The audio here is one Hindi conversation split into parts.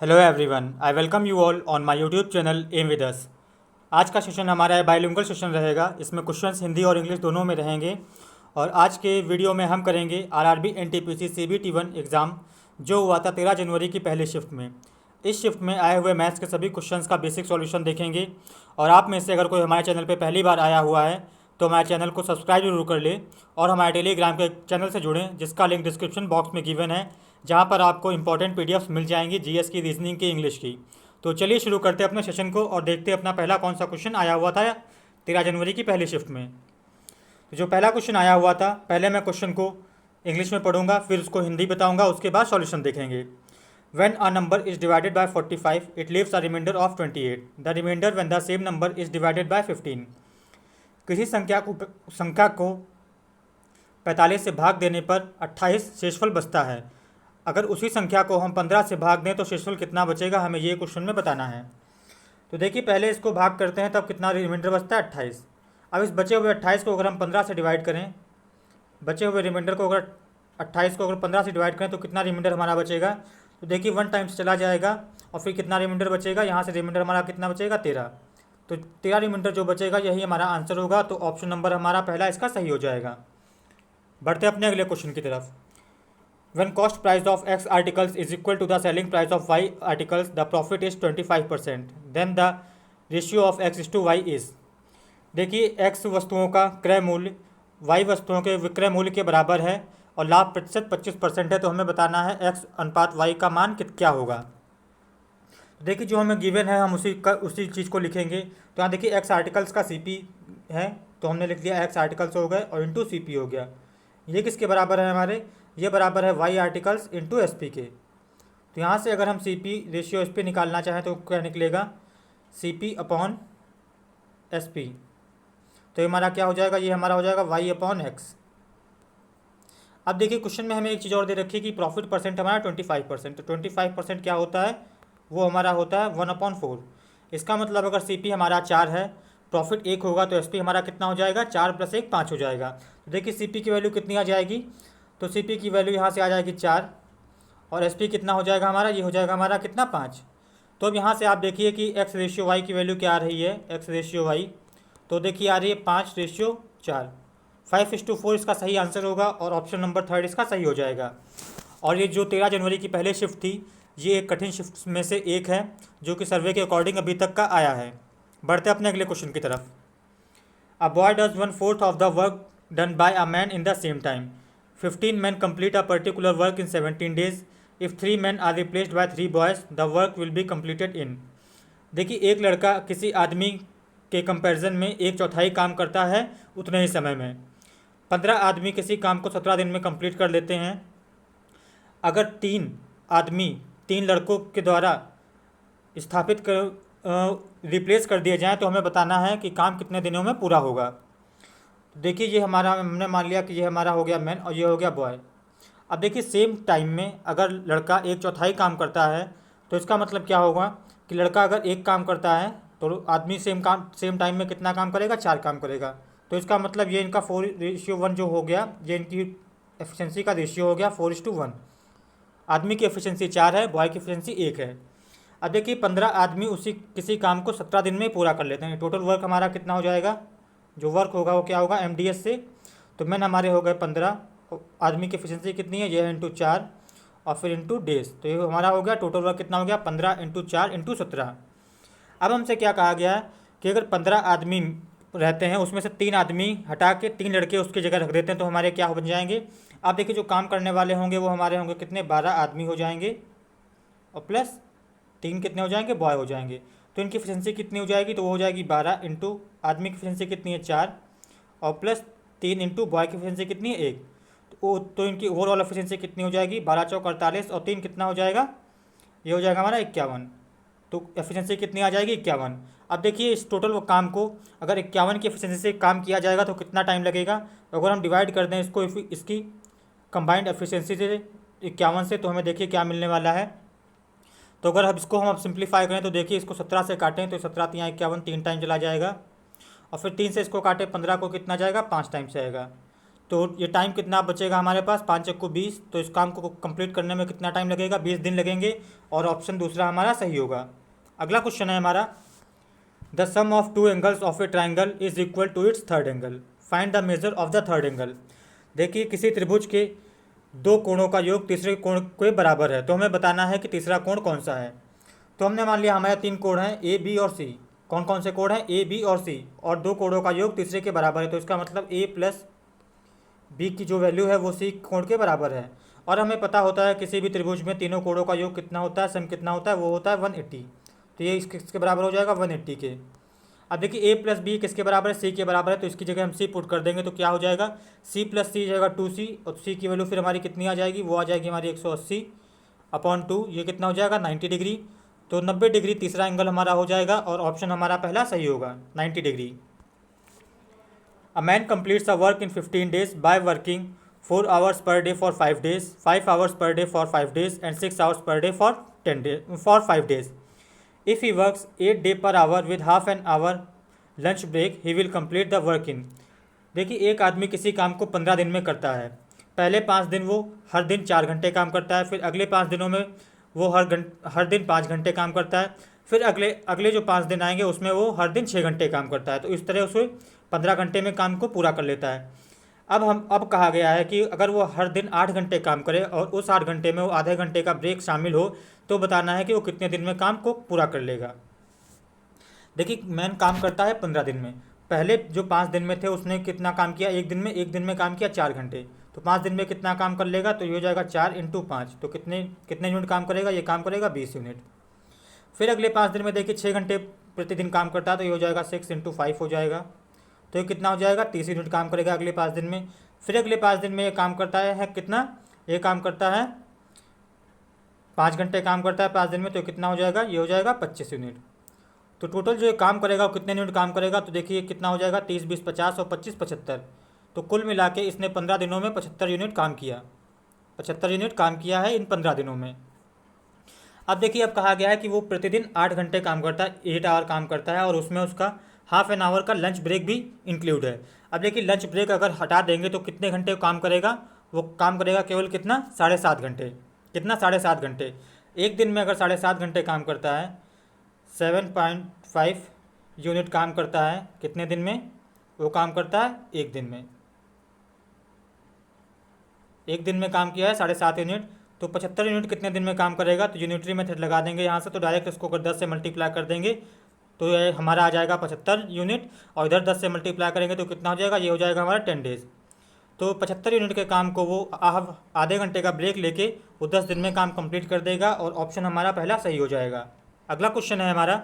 Hello everyone, I welcome you all on my YouTube channel M with us. आज का सेशन हमारा बाइलिंगुअल सेशन रहेगा। इसमें क्वेश्चंस हिंदी और इंग्लिश दोनों में रहेंगे। और आज के वीडियो में हम करेंगे आरआरबी एनटीपीसी सीबीटी 1 एग्ज़ाम जो हुआ था 13 जनवरी की पहली शिफ्ट में। इस शिफ्ट में आए हुए मैथ्स के सभी क्वेश्चंस का बेसिक सॉल्यूशन देखेंगे। और आप में से अगर कोई हमारे चैनल पर पहली बार आया हुआ है तो हमारे चैनल को सब्सक्राइब जरूर कर ले और हमारे टेलीग्राम के चैनल से जुड़ें, जिसका लिंक डिस्क्रिप्शन बॉक्स में गिवन है, जहाँ पर आपको इंपॉर्टेंट पीडीएफ्स मिल जाएंगी जीएस की, रीजनिंग की, इंग्लिश की। तो चलिए शुरू करते हैं अपने सेशन को और देखते हैं अपना पहला कौन सा क्वेश्चन आया हुआ था 13 जनवरी की पहली शिफ्ट में। तो जो पहला क्वेश्चन आया हुआ था, पहले मैं क्वेश्चन को इंग्लिश में पढ़ूंगा, फिर उसको हिंदी बताऊंगा, उसके बाद सॉल्यूशन देखेंगे। When a number is divided by 45, it leaves a remainder of 28. The remainder when the same number is divided by 15. किसी संख्या को 45 से भाग देने पर 28 शेषफल बचता है। अगर उसी संख्या को हम 15 से भाग दें तो शेषफल कितना बचेगा, हमें ये क्वेश्चन में बताना है। तो देखिए, पहले इसको भाग करते हैं तब कितना रिमाइंडर बचता है 28। अब इस बचे हुए 28 को अगर हम 15 से डिवाइड करें, बचे हुए रिमाइंडर को अगर 28 को अगर 15 से डिवाइड करें तो कितना रिमाइंडर हमारा बचेगा। तो देखिए 1 टाइम्स चला जाएगा और फिर कितना रिमाइंडर बचेगा, यहाँ से रिमाइंडर हमारा कितना बचेगा 13। तो 13 रिमाइंडर जो बचेगा यही हमारा आंसर होगा। तो ऑप्शन नंबर हमारा पहला इसका सही हो जाएगा। बढ़ते अपने अगले क्वेश्चन की तरफ। When cost price of X articles is equal to the selling price of Y articles, the profit is 25%. Then the ratio of X is to Y is। देखिए, X वस्तुओं का क्रय मूल्य Y वस्तुओं के विक्रय मूल्य के बराबर है और लाभ प्रतिशत 25% है। तो हमें बताना है X अनुपात Y का मान क्या होगा। देखिए, जो हमें गिवन है हम उसी चीज़ को लिखेंगे। तो यहाँ देखिए X आर्टिकल्स का CP है, तो हमने लिख दिया X आर्टिकल्स हो गए और इंटू CP हो गया। ये किसके बराबर है हमारे, ये बराबर है Y आर्टिकल्स इंटू SP के। तो यहाँ से अगर हम CP रेशियो SP निकालना चाहें तो क्या निकलेगा, CP अपॉन SP। तो ये हमारा क्या हो जाएगा, ये हमारा हो जाएगा Y अपॉन X। अब देखिए क्वेश्चन में हमें एक चीज़ और दे रखी है कि प्रॉफिट परसेंट हमारा 25%। तो 25% क्या होता है, वो हमारा होता है 1/4। इसका मतलब अगर CP हमारा 4 है, प्रॉफिट 1 होगा, तो SP हमारा कितना हो जाएगा, 4 + 1 5 हो जाएगा। तो देखिए CP की वैल्यू कितनी आ जाएगी, तो CP की वैल्यू यहाँ से आ जाएगी 4 और SP कितना हो जाएगा हमारा, ये हो जाएगा हमारा कितना 5। तो अब यहाँ से आप देखिए कि X रेशियो Y की वैल्यू क्या आ रही है, X रेशियो Y तो देखिए आ रही है 5:4। 5:4 इसका सही आंसर होगा और ऑप्शन नंबर 3 इसका सही हो जाएगा। और ये जो 13 जनवरी की पहले शिफ्ट थी, ये एक कठिन शिफ्ट में से एक है जो कि सर्वे के अकॉर्डिंग अभी तक का आया है। बढ़ते अपने अगले क्वेश्चन की तरफ। A boy does 1/4 of the work done by a man in the same time. 15 men complete a particular work in 17 days. If 3 men are replaced by 3 boys, the work will be completed in। देखिए, एक लड़का किसी आदमी के कंपैरिजन में 1/4 काम करता है उतने ही समय में। 15 आदमी किसी काम को 17 दिन में कंप्लीट कर लेते हैं। अगर 3 आदमी 3 लड़कों के द्वारा स्थापित कर रिप्लेस कर दिए जाएँ तो हमें बताना है कि काम कितने दिनों में पूरा होगा। देखिए, ये हमारा हमने मान लिया कि ये हमारा हो गया मैन और ये हो गया बॉय। अब देखिए सेम टाइम में अगर लड़का 1/4 काम करता है तो इसका मतलब क्या होगा कि लड़का अगर एक काम करता है तो आदमी सेम टाइम में कितना काम करेगा, 4 काम करेगा। तो इसका मतलब ये इनका 4:1 जो हो गया, ये इनकी एफिशिएंसी का रेशियो हो गया 4:1। आदमी की एफिशिएंसी 4 है, बॉय की एफिशिएंसी 1 है। अब देखिए 15 आदमी किसी काम को 17 दिन में पूरा कर लेते हैं। टोटल वर्क हमारा कितना हो जाएगा, जो वर्क होगा वो क्या होगा MDS से। तो मैन हमारे हो गए 15, आदमी की एफिशिएंसी कितनी है, ये है इंटू 4 और फिर इंटू डेज। तो ये हमारा हो गया टोटल वर्क कितना हो गया 15 × 4 × 17। अब हमसे क्या कहा गया है कि अगर 15 आदमी रहते हैं उसमें से 3 आदमी हटा के 3 लड़के उसकी जगह रख देते हैं तो हमारे क्या बन जाएंगे। आप देखिए जो काम करने वाले होंगे वो हमारे होंगे कितने, 12 आदमी हो जाएंगे और प्लस 3 कितने हो जाएंगे, बॉय हो जाएंगे। तो इनकी एफिशिएंसी कितनी हो जाएगी, तो वो हो जाएगी 12 इंटू आदमी की एफिशिएंसी कितनी है 4 और प्लस 3 इंटू बॉय की एफिशिएंसी कितनी है 1। तो इनकी ओवरऑल एफिशिएंसी कितनी हो जाएगी, 12×4 = 48 और 3 कितना हो जाएगा, ये हो जाएगा हमारा 51। तो एफिशिएंसी कितनी आ जाएगी 51। अब देखिए इस टोटल काम को अगर 51 की एफिशिएंसी से काम किया जाएगा तो कितना टाइम लगेगा। तो अगर हम डिवाइड कर दें इसको इसकी कंबाइंड एफिशिएंसी से 51 से, तो हमें देखिए क्या मिलने वाला है। तो अगर हम इसको हम सिंप्लीफाई करें तो देखिए इसको 17 से काटें तो 17 × 51 3 टाइम चला जाएगा और फिर 3 से इसको काटें 15 को कितना जाएगा, 5 टाइम से आएगा। तो ये टाइम कितना बचेगा हमारे पास, 5 चक्कू 20, तो इस काम को कंप्लीट करने में कितना टाइम लगेगा, 20 दिन लगेंगे। और ऑप्शन दूसरा हमारा सही होगा। अगला क्वेश्चन है हमारा, the sum of two angles of a triangle is equal to its third angle, find the measure of the third angle. देखिए किसी त्रिभुज के दो कोणों का योग तीसरे कोण के बराबर है, तो हमें बताना है कि तीसरा कोण कौन सा है। तो हमने मान लिया हमारे 3 कोण हैं ए बी और सी। कौन कौन से कोण हैं, ए बी और सी, और दो कोणों का योग तीसरे के बराबर है, तो इसका मतलब ए प्लस बी की जो वैल्यू है वो सी कोण के बराबर है। और हमें पता होता है किसी भी त्रिभुज में तीनों कोणों का योग कितना होता है, सम कितना होता है, वो होता है 180। तो ये किसके बराबर हो जाएगा, 180 के। अब देखिए ए प्लस बी किसके बराबर है, सी के बराबर है, तो इसकी जगह हम सी पुट कर देंगे, तो क्या हो जाएगा, सी प्लस सी जाएगा 2c, और सी की वैल्यू फिर हमारी कितनी आ जाएगी, वो आ जाएगी हमारी 180/2, ये कितना हो जाएगा 90 डिग्री। तो 90 डिग्री तीसरा एंगल हमारा हो जाएगा, और ऑप्शन हमारा पहला सही होगा, 90 degree. A man completes a work in 15 days by working 4 hours per day for 5 days, 5 hours per day for 5 days and 6 hours per day for 5 days. If he works 8 days per hour with half an hour lunch break, he will complete the work in। देखिए एक आदमी किसी काम को 15 दिन में करता है। पहले 5 दिन वो हर दिन 4 घंटे काम करता है, फिर अगले 5 दिनों में वो हर दिन 5 घंटे काम करता है, फिर अगले अगले जो 5 दिन आएंगे उसमें वो हर दिन 6 घंटे काम करता है। तो इस तरह उसे 15 घंटे में काम को पूरा कर लेता है। अब कहा गया है कि अगर वो हर दिन 8 घंटे काम करे और उस 8 घंटे में वो आधे घंटे का ब्रेक शामिल हो, तो बताना है कि वो कितने दिन में काम को पूरा कर लेगा। देखिए मैन काम करता है 15 दिन में। पहले जो 5 दिन में थे उसने कितना काम किया, एक दिन में काम किया 4 घंटे। तो 5 दिन में कितना काम कर लेगा, तो ये हो जाएगा 4 × 5, तो कितने कितने यूनिट काम करेगा, ये काम करेगा 20 यूनिट। फिर अगले 5 दिन में देखिए 6 घंटे प्रतिदिन काम करता है, तो ये हो जाएगा 6 × 5 हो जाएगा, तो ये कितना हो जाएगा 30 यूनिट काम करेगा अगले 5 दिन में। फिर अगले 5 दिन में ये काम करता है कितना, ये काम करता है 5 घंटे काम करता है 5 दिन में, तो कितना हो जाएगा, ये हो जाएगा 25 यूनिट। तो टोटल जो ये काम करेगा वो कितने यूनिट काम करेगा, तो देखिए कितना हो जाएगा 30 20 50 और 25 75। तो कुल मिला के इसने 15 दिनों में 75 यूनिट काम किया, 75 यूनिट काम किया है इन 15 दिनों में। अब देखिए अब कहा गया है कि वो प्रतिदिन 8 घंटे काम करता है, 8 आवर काम करता है, और उसमें उसका हाफ एन आवर का लंच ब्रेक भी इंक्लूड है। अब देखिए लंच ब्रेक अगर हटा देंगे तो कितने घंटे काम करेगा, वो काम करेगा केवल कितना 7.5 घंटे। कितना 7.5 घंटे। एक दिन में अगर 7.5 घंटे काम करता है, 7.5 यूनिट काम करता है, कितने दिन में वो काम करता है, एक दिन में। एक दिन में काम किया है 7.5 यूनिट, तो 75 यूनिट कितने दिन में काम करेगा, तो यूनिटरी मेथड लगा देंगे यहाँ से, तो डायरेक्ट इसको अगर 10 से मल्टीप्लाई कर देंगे तो ये हमारा आ जाएगा 75 यूनिट, और इधर 10 से मल्टीप्लाई करेंगे तो कितना हो जाएगा, ये हो जाएगा हमारा 10 डेज। तो 75 यूनिट के काम को वो आधे घंटे का ब्रेक लेके वो 10 दिन में काम कंप्लीट कर देगा, और ऑप्शन हमारा पहला सही हो जाएगा। अगला क्वेश्चन है हमारा,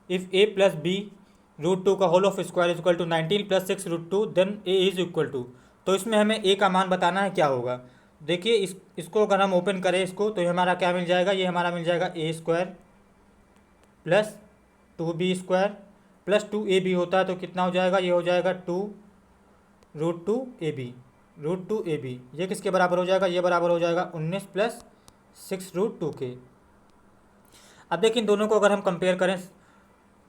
इफ़ a प्लस बी √2 का whole of square equal to 19 + 6 √2 then a is equal to. तो इसमें हमें a का मान बताना है क्या होगा। देखिए इसको अगर हम ओपन करें इसको, तो ये हमारा क्या मिल जाएगा, ये हमारा मिल जाएगा a² + 2b² + 2ab होता है, तो कितना हो जाएगा, ये हो जाएगा 2√2ab। ये किसके बराबर हो जाएगा, ये बराबर हो जाएगा 19 + 6 √2 के। अब देखिए इन दोनों को अगर हम कंपेयर करें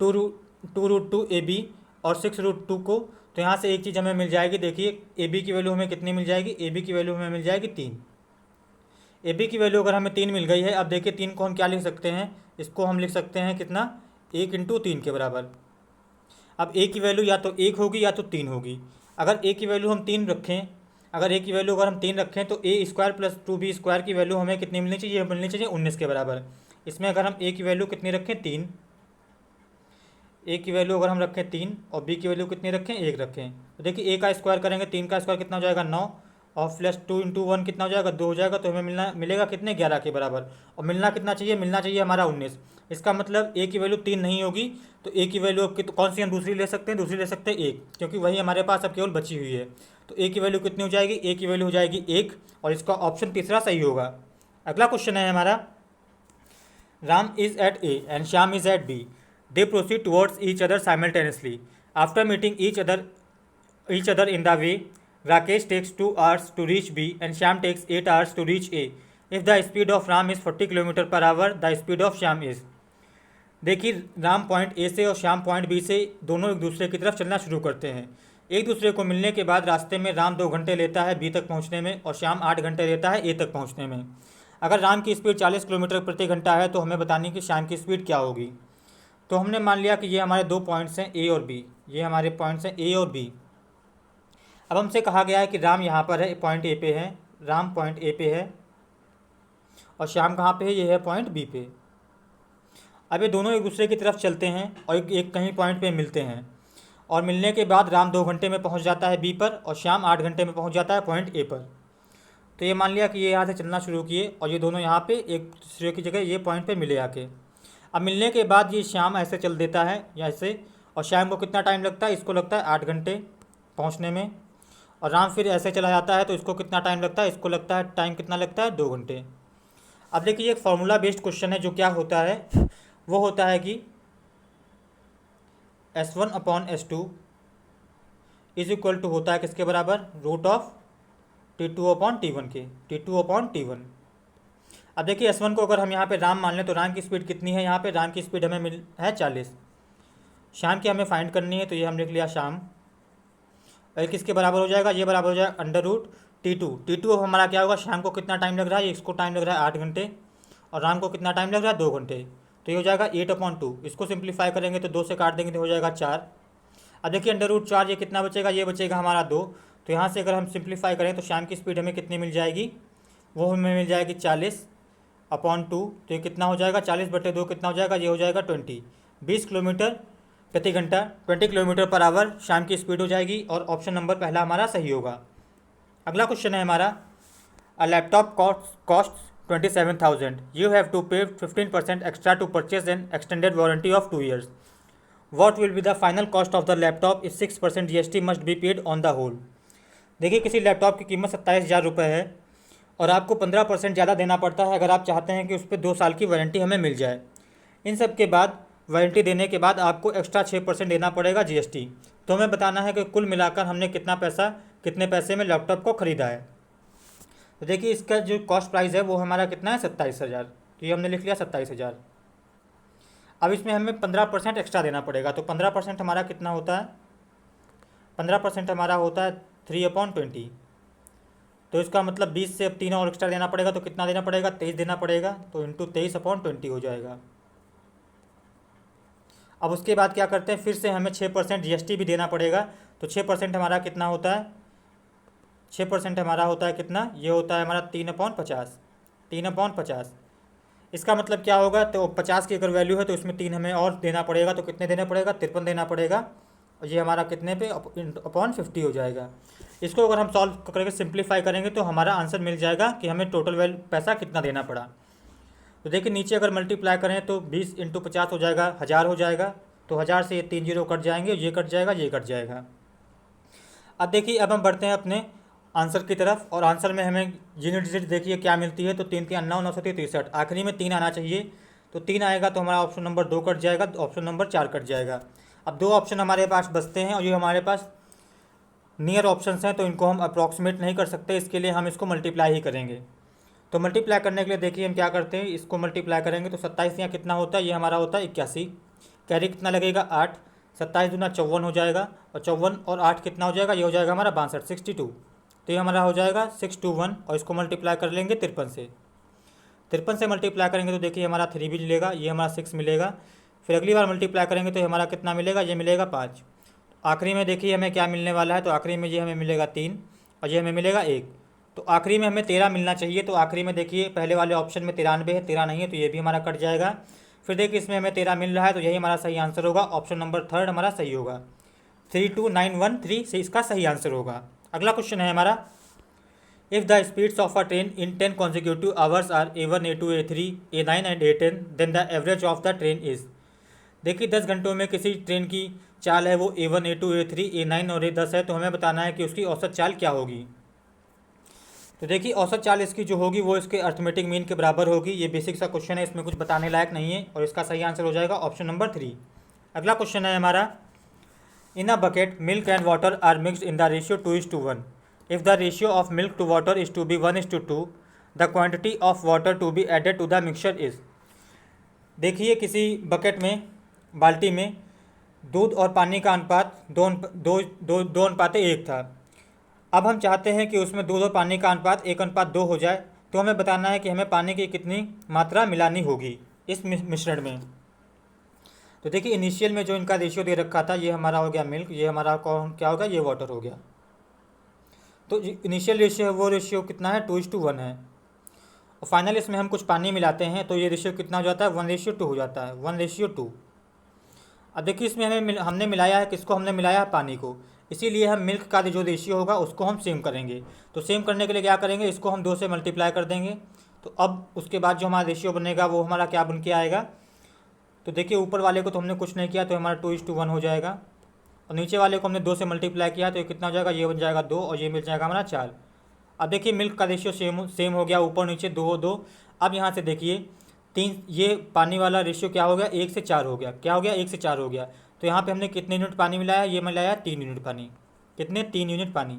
2√2ab और 6 √2 को, तो यहाँ से एक चीज़ हमें मिल जाएगी। देखिए ab की वैल्यू हमें कितनी मिल जाएगी, ab की वैल्यू हमें मिल जाएगी 3। ab की वैल्यू अगर हमें 3 मिल गई है, अब देखिए 3 को हम क्या लिख सकते हैं, इसको हम लिख सकते हैं कितना, 1 × 3 के बराबर। अब a की वैल्यू या तो 1 होगी या तो 3 होगी। अगर a की वैल्यू हम 3 रखें, अगर a की वैल्यू अगर हम 3 रखें, तो a² + 2b² की वैल्यू हमें कितनी मिलनी चाहिए, मिलनी चाहिए 19 के बराबर। इसमें अगर हम a की वैल्यू कितनी रखें, 3, a की वैल्यू अगर हम रखें 3 और b की वैल्यू कितनी रखें, 1 रखें, तो देखिए a का स्क्वायर करेंगे, 3 का स्क्वायर कितना हो जाएगा 9, और +2 × 1 कितना हो जाएगा 2 हो जाएगा, तो हमें मिलेगा कितने 11 के बराबर। और मिलना कितना चाहिए, मिलना चाहिए हमारा 19। इसका मतलब a की वैल्यू 3 नहीं होगी, तो a की वैल्यू अब कौन सी हम दूसरी ले सकते हैं, दूसरी ले सकते हैं 1, क्योंकि वही हमारे पास अब केवल बची हुई है। तो a की वैल्यू कितनी हो जाएगी, a की वैल्यू हो जाएगी 1, और इसका ऑप्शन तीसरा सही होगा। अगला क्वेश्चन है हमारा, Ram is at a and Shyam is at b. They proceed towards each other simultaneously. After meeting each other in the way, Rakesh takes 2 hours to reach B and Shyam takes 8 hours to reach A. If the speed of Ram is 40 km/h, the speed of Shyam is। देखिए राम पॉइंट ए से और श्याम पॉइंट बी से दोनों एक दूसरे की तरफ चलना शुरू करते हैं। एक दूसरे को मिलने के बाद रास्ते में राम 2 घंटे लेता है बी तक पहुंचने में और श्याम 8 घंटे लेता है ए तक पहुंचने में। अगर राम की स्पीड 40 किलोमीटर प्रति घंटा है तो हमें बतानी कि श्याम की स्पीड क्या होगी। तो हमने मान लिया कि ये हमारे 2 पॉइंट्स हैं ए और बी, ये हमारे पॉइंट्स हैं ए और बी। अब हमसे कहा गया है कि राम यहाँ पर है, पॉइंट ए पे है, राम पॉइंट ए पे है और श्याम कहाँ पे है, ये है पॉइंट बी पे। अब ये दोनों एक दूसरे की तरफ चलते हैं और एक कहीं पॉइंट पे मिलते हैं और मिलने के बाद राम 2 घंटे में पहुंच जाता है बी पर और श्याम 8 घंटे में पहुंच जाता है पॉइंट ए पर। तो ये मान लिया कि ये यहाँ से चलना शुरू किए और ये दोनों यहाँ पे एक दूसरे की जगह ये पॉइंट पे मिले आके। अब मिलने के बाद ये श्याम ऐसे चल देता है या ऐसे, और श्याम को कितना टाइम लगता है, इसको लगता है 8 घंटे पहुँचने में, और राम फिर ऐसे चला जाता है तो इसको कितना टाइम लगता है, इसको लगता है टाइम कितना लगता है, 2 घंटे। अब देखिए एक फार्मूला बेस्ड क्वेश्चन है जो क्या होता है, वो होता है कि S1/S2 इज इक्वल टू होता है किसके बराबर, रूट ऑफ T2/T1 के, T2/T1। अब देखिए S1 को अगर हम यहाँ पे राम मान लें तो राम की स्पीड कितनी है, यहाँ पे राम की स्पीड हमें मिल है 40, शाम की हमें फाइंड करनी है तो ये हम लिख लिया शाम। और किसके बराबर हो जाएगा, ये बराबर हो जाएगा अंडर रूट T2 हमारा क्या होगा, शाम को कितना टाइम लग रहा है, इसको टाइम लग रहा है 8 घंटे और राम को कितना टाइम लग रहा है, 2 घंटे। तो ये हो जाएगा 8/2, इसको सिंप्लीफाई करेंगे तो 2 से काट देंगे तो हो जाएगा 4। अब देखिए अंडर रूट 4, ये कितना बचेगा, ये बचेगा हमारा 2। तो यहाँ से अगर हम सिंप्लीफाई करें तो शाम की स्पीड हमें कितनी मिल जाएगी, वो हमें मिल जाएगी 40/2। तो ये कितना हो जाएगा, 40/2 कितना हो जाएगा, ये हो जाएगा 20 किलोमीटर प्रति घंटा, 20 किलोमीटर पर आवर शाम की स्पीड हो जाएगी और ऑप्शन नंबर पहला हमारा सही होगा। अगला क्वेश्चन है हमारा, a laptop cost 27,000, you have to pay 15% extra to purchase an extended warranty of 2 years. What will be the final cost of the laptop if 6% GST must be paid on the whole? देखिए किसी लैपटॉप की कीमत 27,000 रुपये है और आपको 15% ज़्यादा देना पड़ता है अगर आप चाहते हैं कि उस पर 2 साल की वारंटी हमें मिल जाए। इन सब के बाद वारंटी देने के बाद आपको एक्स्ट्रा 6% देना पड़ेगा GST। तो हमें बताना है कि कुल मिलाकर हमने कितने पैसे में लैपटॉप को ख़रीदा है। तो देखिए इसका जो कॉस्ट प्राइस है वो हमारा कितना है, 27,000। तो ये हमने लिख लिया 27,000। अब इसमें हमें 15% एक्स्ट्रा देना पड़ेगा। तो 15% हमारा कितना होता है, 15% हमारा होता है 3/20। तो इसका मतलब 20 से अब 3 और एक्स्ट्रा देना पड़ेगा तो कितना देना पड़ेगा, 23 देना पड़ेगा। तो इंटू 23/20 हो जाएगा। अब उसके बाद क्या करते हैं, फिर से हमें 6% GST भी देना पड़ेगा। तो 6% हमारा कितना होता है, 6% हमारा होता है कितना, ये होता है हमारा 3/50, 3/50। इसका मतलब क्या होगा, तो 50 की अगर वैल्यू है तो इसमें 3 हमें और देना पड़ेगा। तो कितने देना पड़ेगा, 53 देना पड़ेगा और ये हमारा कितने पे /50 हो जाएगा। इसको अगर हम सॉल्व करके सिंप्लीफाई करेंगे तो हमारा आंसर मिल जाएगा कि हमें टोटल पैसा कितना देना पड़ा। तो देखिए नीचे अगर मल्टीप्लाई करें तो 20 × 50 हो जाएगा, 1000 हो जाएगा। तो 1000 से ये 3 जीरो कट जाएंगे, ये कट जाएगा, ये कट जाएगा। अब देखिए अब हम बढ़ते हैं अपने आंसर की तरफ और आंसर में हमें यूनिट डिजिट देखिए क्या मिलती है। तो 3 3 9 9 63, आखिरी में 3 आना चाहिए। तो 3 आएगा तो हमारा ऑप्शन नंबर 2 कट जाएगा, ऑप्शन नंबर 4 कट जाएगा। अब 2 ऑप्शन हमारे पास बचते हैं और ये हमारे पास नियर ऑप्शंस हैं तो इनको हम अप्रॉक्सीमेट नहीं कर सकते, इसके लिए हम इसको मल्टीप्लाई ही करेंगे। तो मल्टीप्लाई करने के लिए देखिए हम क्या करते हैं, इसको मल्टीप्लाई करेंगे तो 27 यहाँ कितना होता है, ये हमारा होता है 81। कैरी कितना लगेगा 8, 27 दूना 54 हो जाएगा और 54 और 8 कितना हो जाएगा, ये हो जाएगा हमारा 62, 62। तो ये हमारा हो जाएगा 621 और इसको मल्टीप्लाई कर लेंगे 53 से। 53 से मल्टीप्लाई करेंगे तो देखिए हमारा 3 भी मिलेगा, ये हमारा 6 मिलेगा। फिर अगली बार मल्टीप्लाई करेंगे तो हमारा कितना मिलेगा, ये मिलेगा 5। आखिरी में देखिए हमें क्या मिलने वाला है, तो आखिरी में ये हमें मिलेगा 3 और ये हमें मिलेगा 1। तो आखिरी में हमें 13 मिलना चाहिए। तो आखिरी में देखिए पहले वाले ऑप्शन में 93 है, 13 नहीं है तो ये भी हमारा कट जाएगा। फिर देखिए इसमें हमें 13 मिल रहा है तो यही हमारा सही आंसर होगा, ऑप्शन नंबर 3 हमारा सही होगा, 32913 से इसका सही आंसर होगा। अगला क्वेश्चन है हमारा, if the speeds of a train in 10 consecutive hours are A1 A2 A3 A9 and A10 then the average of the train is. देखिए 10 घंटों में किसी ट्रेन की चाल है वो A1 A2 A3 A9 और A10 है, तो हमें बताना है कि उसकी औसत चाल क्या होगी। तो देखिए औसत चाल इसकी जो होगी वो इसके अर्थमेटिक मीन के बराबर होगी। ये बेसिक सा क्वेश्चन है, इसमें कुछ बताने लायक नहीं है और इसका सही आंसर हो जाएगा ऑप्शन नंबर 3। अगला क्वेश्चन है हमारा, in a bucket milk and water are mixed in the ratio 2:1। If the ratio of milk to water is to be 1:2, the quantity of water to be added to the mixture is. देखिए किसी बकेट में, बाल्टी में दूध और पानी का अनुपात दो अनुपात एक था। अब हम चाहते हैं कि उसमें दूध और पानी का अनुपात 1:2 हो जाए, तो हमें बताना है कि हमें पानी की कितनी मात्रा मिलानी होगी इस मिश्रण में। तो देखिए इनिशियल में जो इनका रेशियो दे रखा था, ये हमारा हो गया मिल्क, ये हमारा कौन क्या होगा, ये वाटर हो गया। तो इनिशियल रेशियो है वो रेशियो कितना है, 2:1 है। और फाइनल इसमें हम कुछ पानी मिलाते हैं तो ये रेशियो कितना हो जाता है, 1:2 हो जाता है, 1:2। अब देखिए इसमें हमने मिलाया है किसको, हमने मिलाया है पानी को, इसीलिए हम मिल्क का जो रेशियो होगा उसको हम सेम करेंगे। तो सेम करने के लिए क्या करेंगे, इसको हम 2 से मल्टीप्लाई कर देंगे। तो अब उसके बाद जो हमारा रेशियो बनेगा वो हमारा क्या बन के आएगा, तो देखिए ऊपर वाले को तो हमने कुछ नहीं किया तो हमारा 2:1 हो जाएगा, और नीचे वाले को हमने 2 से मल्टीप्लाई किया तो ये कितना हो जाएगा, ये बन जाएगा 2, और ये मिल जाएगा हमारा 4। अब देखिए मिल्क का रेशियो सेम हो गया, ऊपर नीचे 2 2। अब यहाँ से देखिए 3, ये पानी वाला रेशियो क्या हो गया, 1 से 4 हो गया, क्या हो गया, 1 से 4 हो गया। तो यहाँ पे हमने कितने यूनिट पानी मिलाया, ये मिलाया 3 यूनिट पानी, कितने, 3 यूनिट पानी।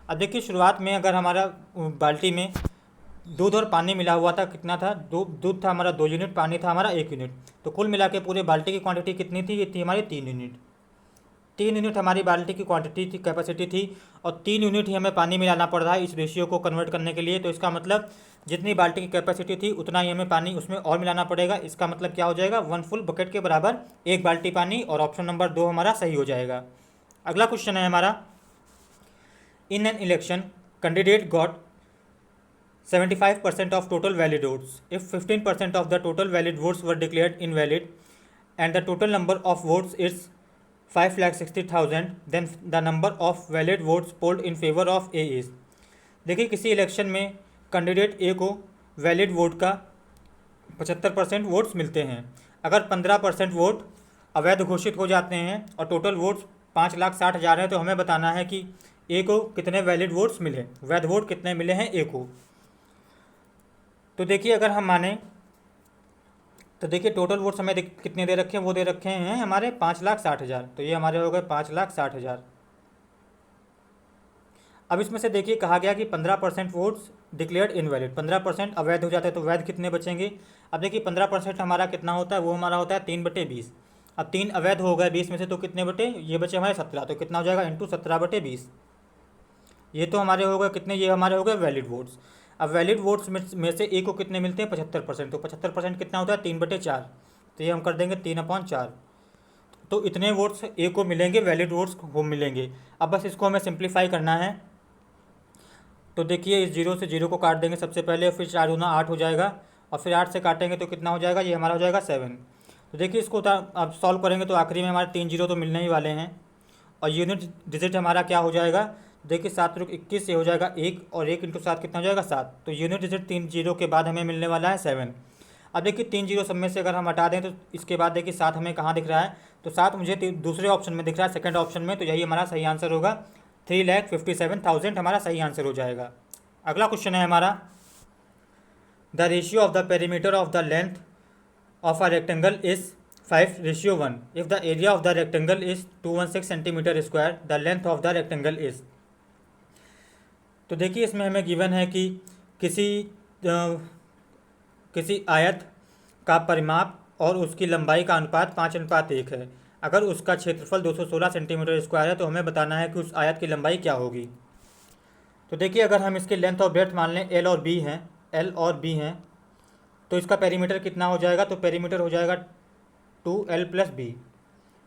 अब देखिए शुरुआत में अगर हमारा बाल्टी में दूध और पानी मिला हुआ था, कितना था, दूध था हमारा 2 यूनिट, पानी था हमारा 1 यूनिट, तो कुल मिला के पूरे बाल्टी की क्वांटिटी कितनी थी, ये थी हमारी 3 यूनिट। 3 यूनिट हमारी बाल्टी की क्वांटिटी थी, कैपेसिटी थी, और 3 यूनिट ही हमें पानी मिलाना पड़ रहा है इस रेशियो को कन्वर्ट करने के लिए। तो इसका मतलब जितनी बाल्टी की कैपेसिटी थी उतना ही हमें पानी उसमें और मिलाना पड़ेगा। इसका मतलब क्या हो जाएगा, 1 फुल बकेट के बराबर 1 बाल्टी पानी, और ऑप्शन नंबर 2 हमारा सही हो जाएगा। अगला क्वेश्चन है हमारा, in an election candidate got 75% of total valid votes. If 15% of the total valid votes were declared invalid and the total number of votes is 5,60,000, then the number of valid votes polled in favor of A is। देखिए किसी इलेक्शन में कैंडिडेट ए को वैलिड वोट का 75% वोट्स मिलते हैं। अगर 15% वोट अवैध घोषित हो जाते हैं और टोटल वोट्स 5,60,000 है, तो हमें बताना है कि ए को कितने वैलिड वोट्स मिले, वैध वोट कितने मिले हैं ए को। तो देखिए अगर हम माने तो देखिए टोटल वोट्स हमें कितने दे रखे हैं, वो दे रखे हैं हमारे 5,60,000, तो ये हमारे हो गए 5,60,000। अब इसमें से देखिए कहा गया कि 15% वोट्स डिक्लेयर्ड इनवैलिड, 15% अवैध हो जाते हैं, तो वैध कितने बचेंगे। अब देखिए 15% हमारा कितना होता है, वो हमारा होता है 3/20। अब 3 अवैध हो गए 20 में से, तो कितने बटे, ये बचे हमारे 17, तो कितना हो जाएगा, इंटू 17/20। ये तो हमारे हो गए कितने, ये हमारे हो गए वैलिड वोट्स। अब वैलिड वोट्स में से ए को कितने मिलते हैं, 75%, तो 75% कितना होता है, 3/4, तो ये हम कर देंगे 3/4। तो इतने वोट्स ए को मिलेंगे, वैलिड वोट्स को मिलेंगे। अब बस इसको हमें सिंप्लीफाई करना है। तो देखिए इस 0 से 0 को काट देंगे सबसे पहले, फिर 4 दूना 8 हो जाएगा, और फिर 8 से काटेंगे तो कितना हो जाएगा, ये हमारा हो जाएगा 7। तो देखिए इसको अब सॉल्व करेंगे तो आखिरी में हमारे 3 0 तो मिलने ही वाले हैं, और यूनिट डिजिट हमारा क्या हो जाएगा, देखिए 7×21 से हो जाएगा 1, और 1 × 7 कितना हो जाएगा 7। तो यूनिट डिजिट 3 0 के बाद हमें मिलने वाला है 7। अब देखिए 3 0 सब में से अगर हम हटा दें तो इसके बाद देखिए 7 हमें कहाँ दिख रहा है, तो 7 मुझे दूसरे ऑप्शन में दिख रहा है, सेकंड ऑप्शन में, तो यही हमारा सही आंसर होगा, 3,57,000 हमारा सही आंसर हो जाएगा। अगला क्वेश्चन है हमारा, the ratio of the perimeter of the length of a rectangle is 5:1। If the area of the rectangle is 216 centimetre square, the length of the rectangle is. तो देखिए इसमें हमें गिवन है कि किसी आयत का परिमाप और उसकी लंबाई का अनुपात 5:1 है। अगर उसका क्षेत्रफल 216 सेंटीमीटर स्क्वायर है, तो हमें बताना है कि उस आयत की लंबाई क्या होगी। तो देखिए अगर हम इसके लेंथ और ब्रेड्थ मान लें एल और बी हैं, तो इसका पेरीमीटर कितना हो जाएगा, तो पेरीमीटर हो जाएगा 2l+b।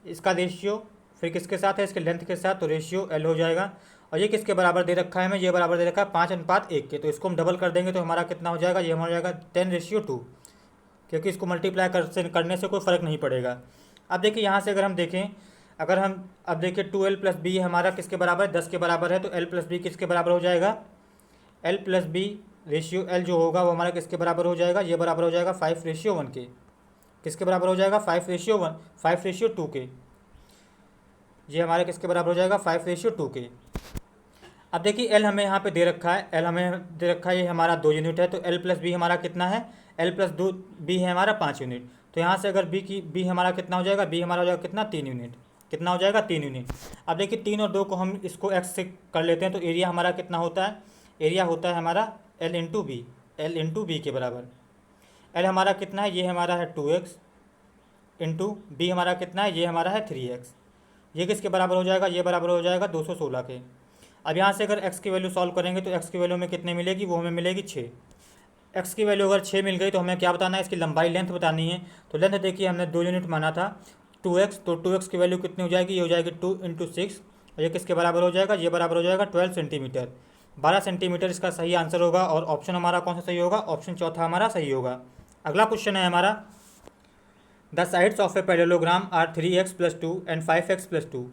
इसका रेशियो फिर किसके साथ है, इसके लेंथ के साथ, तो रेशियो l हो जाएगा। और ये किसके बराबर दे रखा है हमें, ये बराबर दे रखा है 5:1 के, तो इसको हम डबल कर देंगे तो हमारा कितना हो जाएगा, ये हमारा हो जाएगा 10:2, क्योंकि इसको मल्टीप्लाई करने से कोई फ़र्क नहीं पड़ेगा। अब देखिए यहाँ से अगर हम देखें, अगर हम अब देखिए 2l+b हमारा किसके बराबर है, 10 के बराबर है, तो l+b किसके बराबर हो जाएगा, l+b रेशियो l जो होगा वो हमारा किसके बराबर हो जाएगा, ये बराबर हो जाएगा 5:1 के। किसके बराबर हो जाएगा, 5:2 के। ये हमारे किसके बराबर हो जाएगा, 5:2 के। अब देखिए एल हमें यहाँ पे दे रखा है, एल हमें दे रखा है, ये हमारा 2 यूनिट है, तो l+b हमारा कितना है, l+2b है हमारा 5 यूनिट। तो यहाँ से अगर b हमारा कितना हो जाएगा, b हमारा हो जाएगा कितना, 3 यूनिट। कितना हो जाएगा, 3 यूनिट। अब देखिए 3 और 2 को हम इसको x से कर लेते हैं, तो एरिया हमारा कितना होता है, एरिया होता है हमारा l × b के बराबर। l हमारा कितना है, ये हमारा है 2x इंटू बी हमारा कितना है, ये हमारा है 3x। ये किसके बराबर हो जाएगा, ये बराबर हो जाएगा 216 के। अब यहाँ से अगर x की वैल्यू सॉल्व करेंगे तो x की वैल्यू में कितने मिलेगी, वो हमें मिलेगी 6। x की वैल्यू अगर 6 मिल गई तो हमें क्या बताना है, इसकी लंबाई लेंथ बतानी है। तो लेंथ देखिए हमने 2 यूनिट माना था 2x, तो 2x की वैल्यू कितनी हो जाएगी, ये हो जाएगी 2 × 6। और ये किसके बराबर हो जाएगा, ये बराबर हो जाएगा 12 सेंटीमीटर। 12 सेंटीमीटर इसका सही आंसर होगा। और ऑप्शन हमारा कौन सा सही होगा, ऑप्शन चौथा हमारा सही होगा। अगला क्वेश्चन है हमारा, the sides of a parallelogram are 3x + 2 and 5x + 2।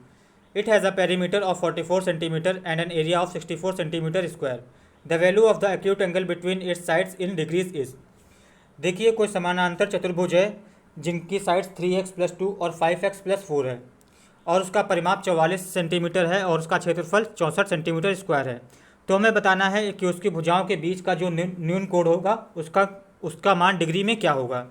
It has a perimeter of 44 centimetre and an area of 64 centimetre square. The value of the acute angle between its sides in degrees is. देखिए कोई समानांतर चतुर्भुज है जिनकी साइड्स 3x + 2 और 5x + 4 है और उसका परिमाप 44 सेंटीमीटर है और उसका क्षेत्रफल 64 सेंटीमीटर स्क्वायर है। तो हमें बताना है कि उसकी भुजाओं के बीच का जो न्यून कोण होगा उसका मान डिग्री में क्या होगा।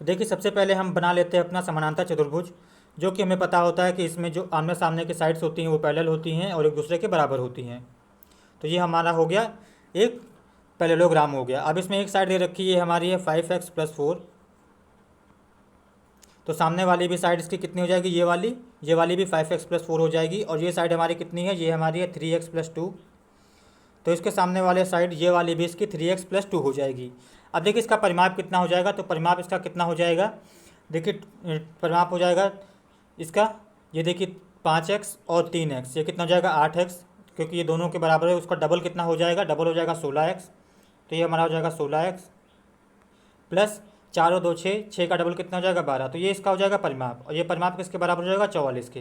तो देखिए सबसे पहले हम बना लेते हैं अपना समानांतर चतुर्भुज, जो कि हमें पता होता है कि इसमें जो आमने सामने की साइड्स होती हैं वो पैरेलल होती हैं और एक दूसरे के बराबर होती हैं। तो ये हमारा हो गया एक पैरेललोग्राम हो गया। अब इसमें एक साइड दे रखी है हमारी है 5x + 4, तो सामने वाली भी साइड इसकी कितनी हो जाएगी, ये वाली भी 5x + 4 हो जाएगी। और ये साइड हमारी कितनी है, ये हमारी है 3x + 2, तो इसके सामने वाले साइड ये वाली भी इसकी 3x + 2 हो जाएगी। अब देखिए इसका परिमाप कितना हो जाएगा, तो परिमाप इसका कितना हो जाएगा, देखिए परिमाप हो जाएगा इसका, ये देखिए 5x और 3x, ये कितना हो जाएगा 8x, क्योंकि ये दोनों के बराबर है। उसका डबल कितना हो जाएगा, डबल हो जाएगा 16x, तो ये हमारा हो जाएगा 16x प्लस 4 और 2 6, 6 का डबल कितना हो जाएगा 12, तो ये इसका हो जाएगा परिमाप। और ये परिमाप किसके बराबर हो जाएगा, 44 के।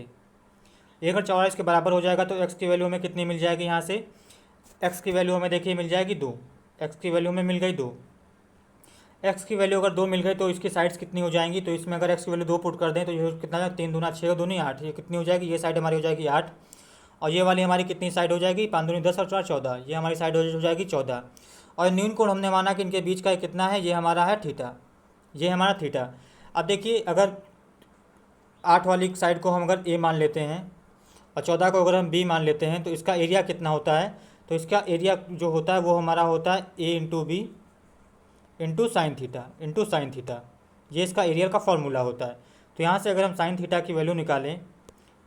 ये अगर 44 के बराबर हो जाएगा तो x की वैल्यू हमें कितनी मिल जाएगी, यहाँ से x की वैल्यू हमें देखिए मिल जाएगी 2, x की वैल्यू में मिल गई 2। x की वैल्यू अगर 2 मिल गई तो इसकी साइड्स कितनी हो जाएंगी, तो इसमें अगर x की वैल्यू 2 पुट कर दें तो ये कितना, 3 दूना 6 दूनी 8, ये कितनी हो जाएगी, ये साइड हमारी हो जाएगी 8। और ये वाली हमारी कितनी साइड हो जाएगी, 5 दूनी 10 और 4 14, ये हमारी साइड हो जाएगी 14। और न्यून कोण हमने माना कि इनके बीच का कितना है, ये हमारा है थीटा, ये हमारा थीटा। अब देखिए अगर 8 वाली साइड को हम अगर a मान लेते हैं और 14 को अगर हम b मान लेते हैं तो इसका एरिया कितना होता है, तो इसका एरिया जो होता है वो हमारा होता है a × b × sin थीटा, ये इसका एरिया का फॉर्मूला होता है। तो यहाँ से अगर हम sin थीटा की वैल्यू निकालें,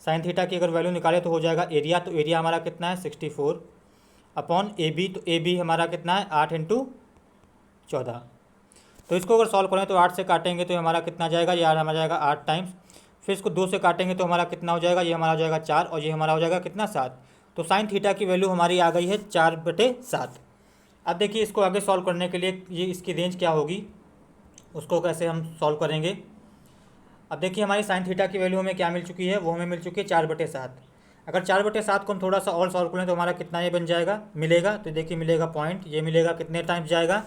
sin थीटा की अगर वैल्यू निकालें तो हो जाएगा एरिया, तो एरिया हमारा कितना है 64 अपॉन AB, तो AB हमारा कितना है 8 × 14। तो इसको अगर सॉल्व करें तो 8 से काटेंगे तो हमारा कितना जाएगा, ये हमारा जाएगा 8 टाइम्स। फिर इसको 2 से काटेंगे तो हमारा कितना हो जाएगा, ये हमारा हो जाएगा 4 और ये हमारा हो जाएगा कितना 7। तो साइन थीटा की वैल्यू हमारी आ गई है 4/7। अब देखिए इसको आगे सॉल्व करने के लिए ये इसकी रेंज क्या होगी, उसको कैसे हम सॉल्व करेंगे। अब देखिए हमारी साइन थीटा की वैल्यू हमें क्या मिल चुकी है, वो हमें मिल चुकी है 4/7। अगर 4/7 को हम थोड़ा सा और सॉल्व करें तो हमारा कितना ये बन जाएगा, मिलेगा, तो देखिए मिलेगा पॉइंट, ये मिलेगा कितने टाइम्स जाएगा,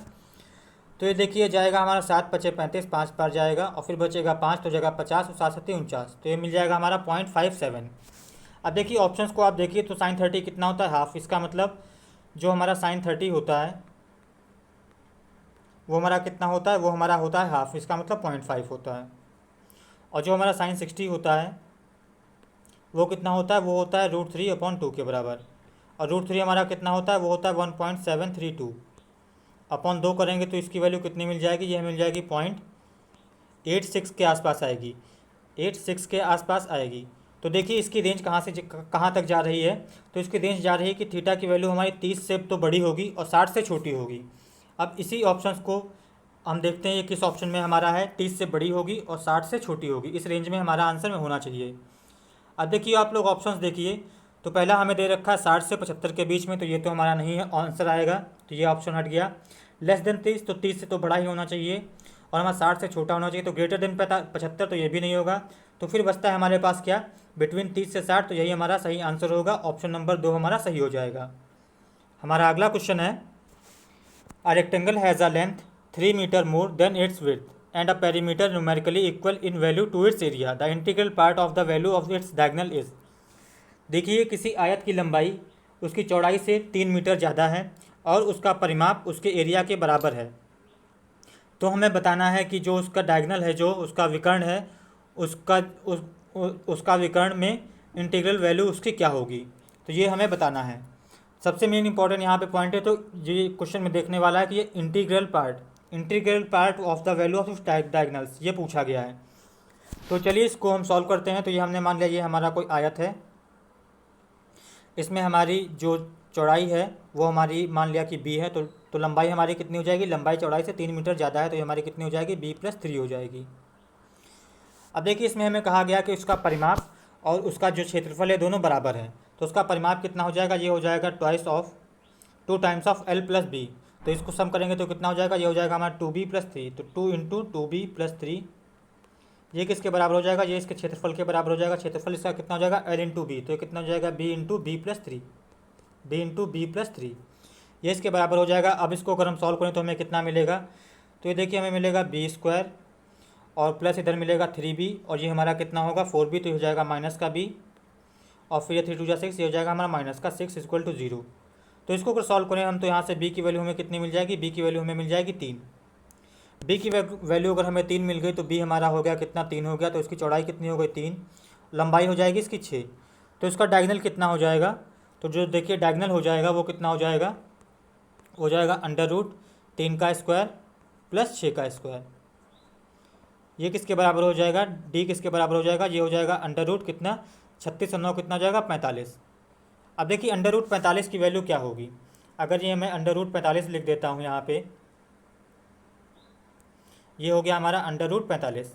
तो ये देखिए जाएगा हमारा 7 × 5 = 35, 5 बार जाएगा और फिर बचेगा 5, तो जाएगा 50 और 7 × 7 = 49, तो ये मिल जाएगा हमारा 0.57। अब देखिए ऑप्शंस को आप देखिए तो sin 30 कितना होता है, हाफ। इसका मतलब जो हमारा sin 30 होता है वो हमारा कितना होता है, वो हमारा होता है हाफ, इसका मतलब 0.5 होता है। और जो हमारा sin 60 होता है वो कितना होता है, वो होता है √3/2 के बराबर। और √3 हमारा कितना होता है, वो होता है 1.732 अपॉन 2 करेंगे तो इसकी वैल्यू कितनी मिल जाएगी, ये मिल जाएगी 0.86 के आसपास आएगी, 86 के आसपास आएगी। तो देखिए इसकी रेंज कहाँ से कहाँ तक जा रही है, तो इसकी रेंज जा रही है कि थीटा की वैल्यू हमारी 30 से तो बड़ी होगी और 60 से छोटी होगी। अब इसी ऑप्शंस को हम देखते हैं ये किस ऑप्शन में हमारा है, 30 से बड़ी होगी और 60 से छोटी होगी, इस रेंज में हमारा आंसर में होना चाहिए। अब देखिए आप लोग ऑप्शंस देखिए, तो पहला हमें दे रखा है 60 से 75 के बीच में, तो ये तो हमारा नहीं है, आंसर आएगा, तो ये ऑप्शन हट गया। लेस देन 30, तो 30 से तो बड़ा ही होना चाहिए और हमारा 60 से छोटा होना चाहिए, तो ग्रेटर देन 75, तो ये भी नहीं होगा। तो फिर बचता है हमारे पास क्या, बिटवीन 30 से 60, तो यही हमारा सही आंसर होगा, ऑप्शन नंबर 2 हमारा सही हो जाएगा। हमारा अगला क्वेश्चन है, a rectangle has a length 3 metre more than its width and a perimeter numerically equal in value to its area, the integral part of the value of its diagonal is. देखिए किसी आयत की लंबाई उसकी चौड़ाई से 3 मीटर ज़्यादा है और उसका परिमाप उसके एरिया के बराबर है। तो हमें बताना है कि जो उसका डायगोनल है, जो उसका विकर्ण है, उसका विकर्ण में इंटीग्रल वैल्यू उसकी क्या होगी, तो ये हमें बताना है। सबसे मेन इंपॉर्टेंट यहाँ पे पॉइंट है, तो ये क्वेश्चन में देखने वाला है कि ये integral part of the value of diagonals ये पूछा गया है। तो चलिए इसको हम सॉल्व करते हैं। तो ये हमने मान लिया ये हमारा कोई आयत है, इसमें हमारी जो चौड़ाई है वो हमारी मान लिया कि बी है। तो लंबाई हमारी कितनी हो जाएगी, लंबाई चौड़ाई से 3 मीटर ज़्यादा है, तो ये हमारी कितनी हो जाएगी, b+3 हो जाएगी। अब देखिए इसमें हमें कहा गया कि उसका परिमाप और उसका जो क्षेत्रफल है दोनों बराबर है। तो उसका परिमाप कितना हो जाएगा, ये हो जाएगा 2 टाइम्स ऑफ L+B। तो इसको सम करेंगे तो कितना हो जाएगा, ये हो जाएगा हमारा 2b+3। तो 2 × 2b+3 ये किसके बराबर हो जाएगा, ये इसके क्षेत्रफल के बराबर हो जाएगा। क्षेत्रफल इसका कितना हो जाएगा, L×B। तो ये कितना हो जाएगा, b×b+3 ये इसके बराबर हो जाएगा। अब इसको अगर हम सॉल्व करें तो हमें कितना मिलेगा, तो ये देखिए हमें मिलेगा b² और प्लस इधर मिलेगा 3b और ये हमारा कितना होगा 4b। तो ये हो जाएगा माइनस का b और फिर ये 3 × 2 = 6, ये हो जाएगा हमारा माइनस का 6 = 0। तो इसको अगर सॉल्व करें हम तो यहाँ से b की वैल्यू हमें कितनी मिल जाएगी, b की वैल्यू हमें मिल जाएगी 3। b की वैल्यू अगर हमें 3 मिल गई तो b हमारा हो गया कितना, 3 हो गया। तो इसकी चौड़ाई कितनी हो गई, 3। लंबाई हो जाएगी इसकी 6। तो इसका डायगोनल कितना हो जाएगा, तो जो देखिए डायगोनल हो जाएगा वो कितना हो जाएगा, हो जाएगा √3² + 6²। ये किसके बराबर हो जाएगा, d किसके बराबर हो जाएगा, ये हो जाएगा अंडर रूट कितना 36 और 9 कितना हो जाएगा 45। अब देखिए √45 की वैल्यू क्या होगी, अगर ये मैं √45 लिख देता हूँ यहाँ पे, ये हो गया हमारा √45।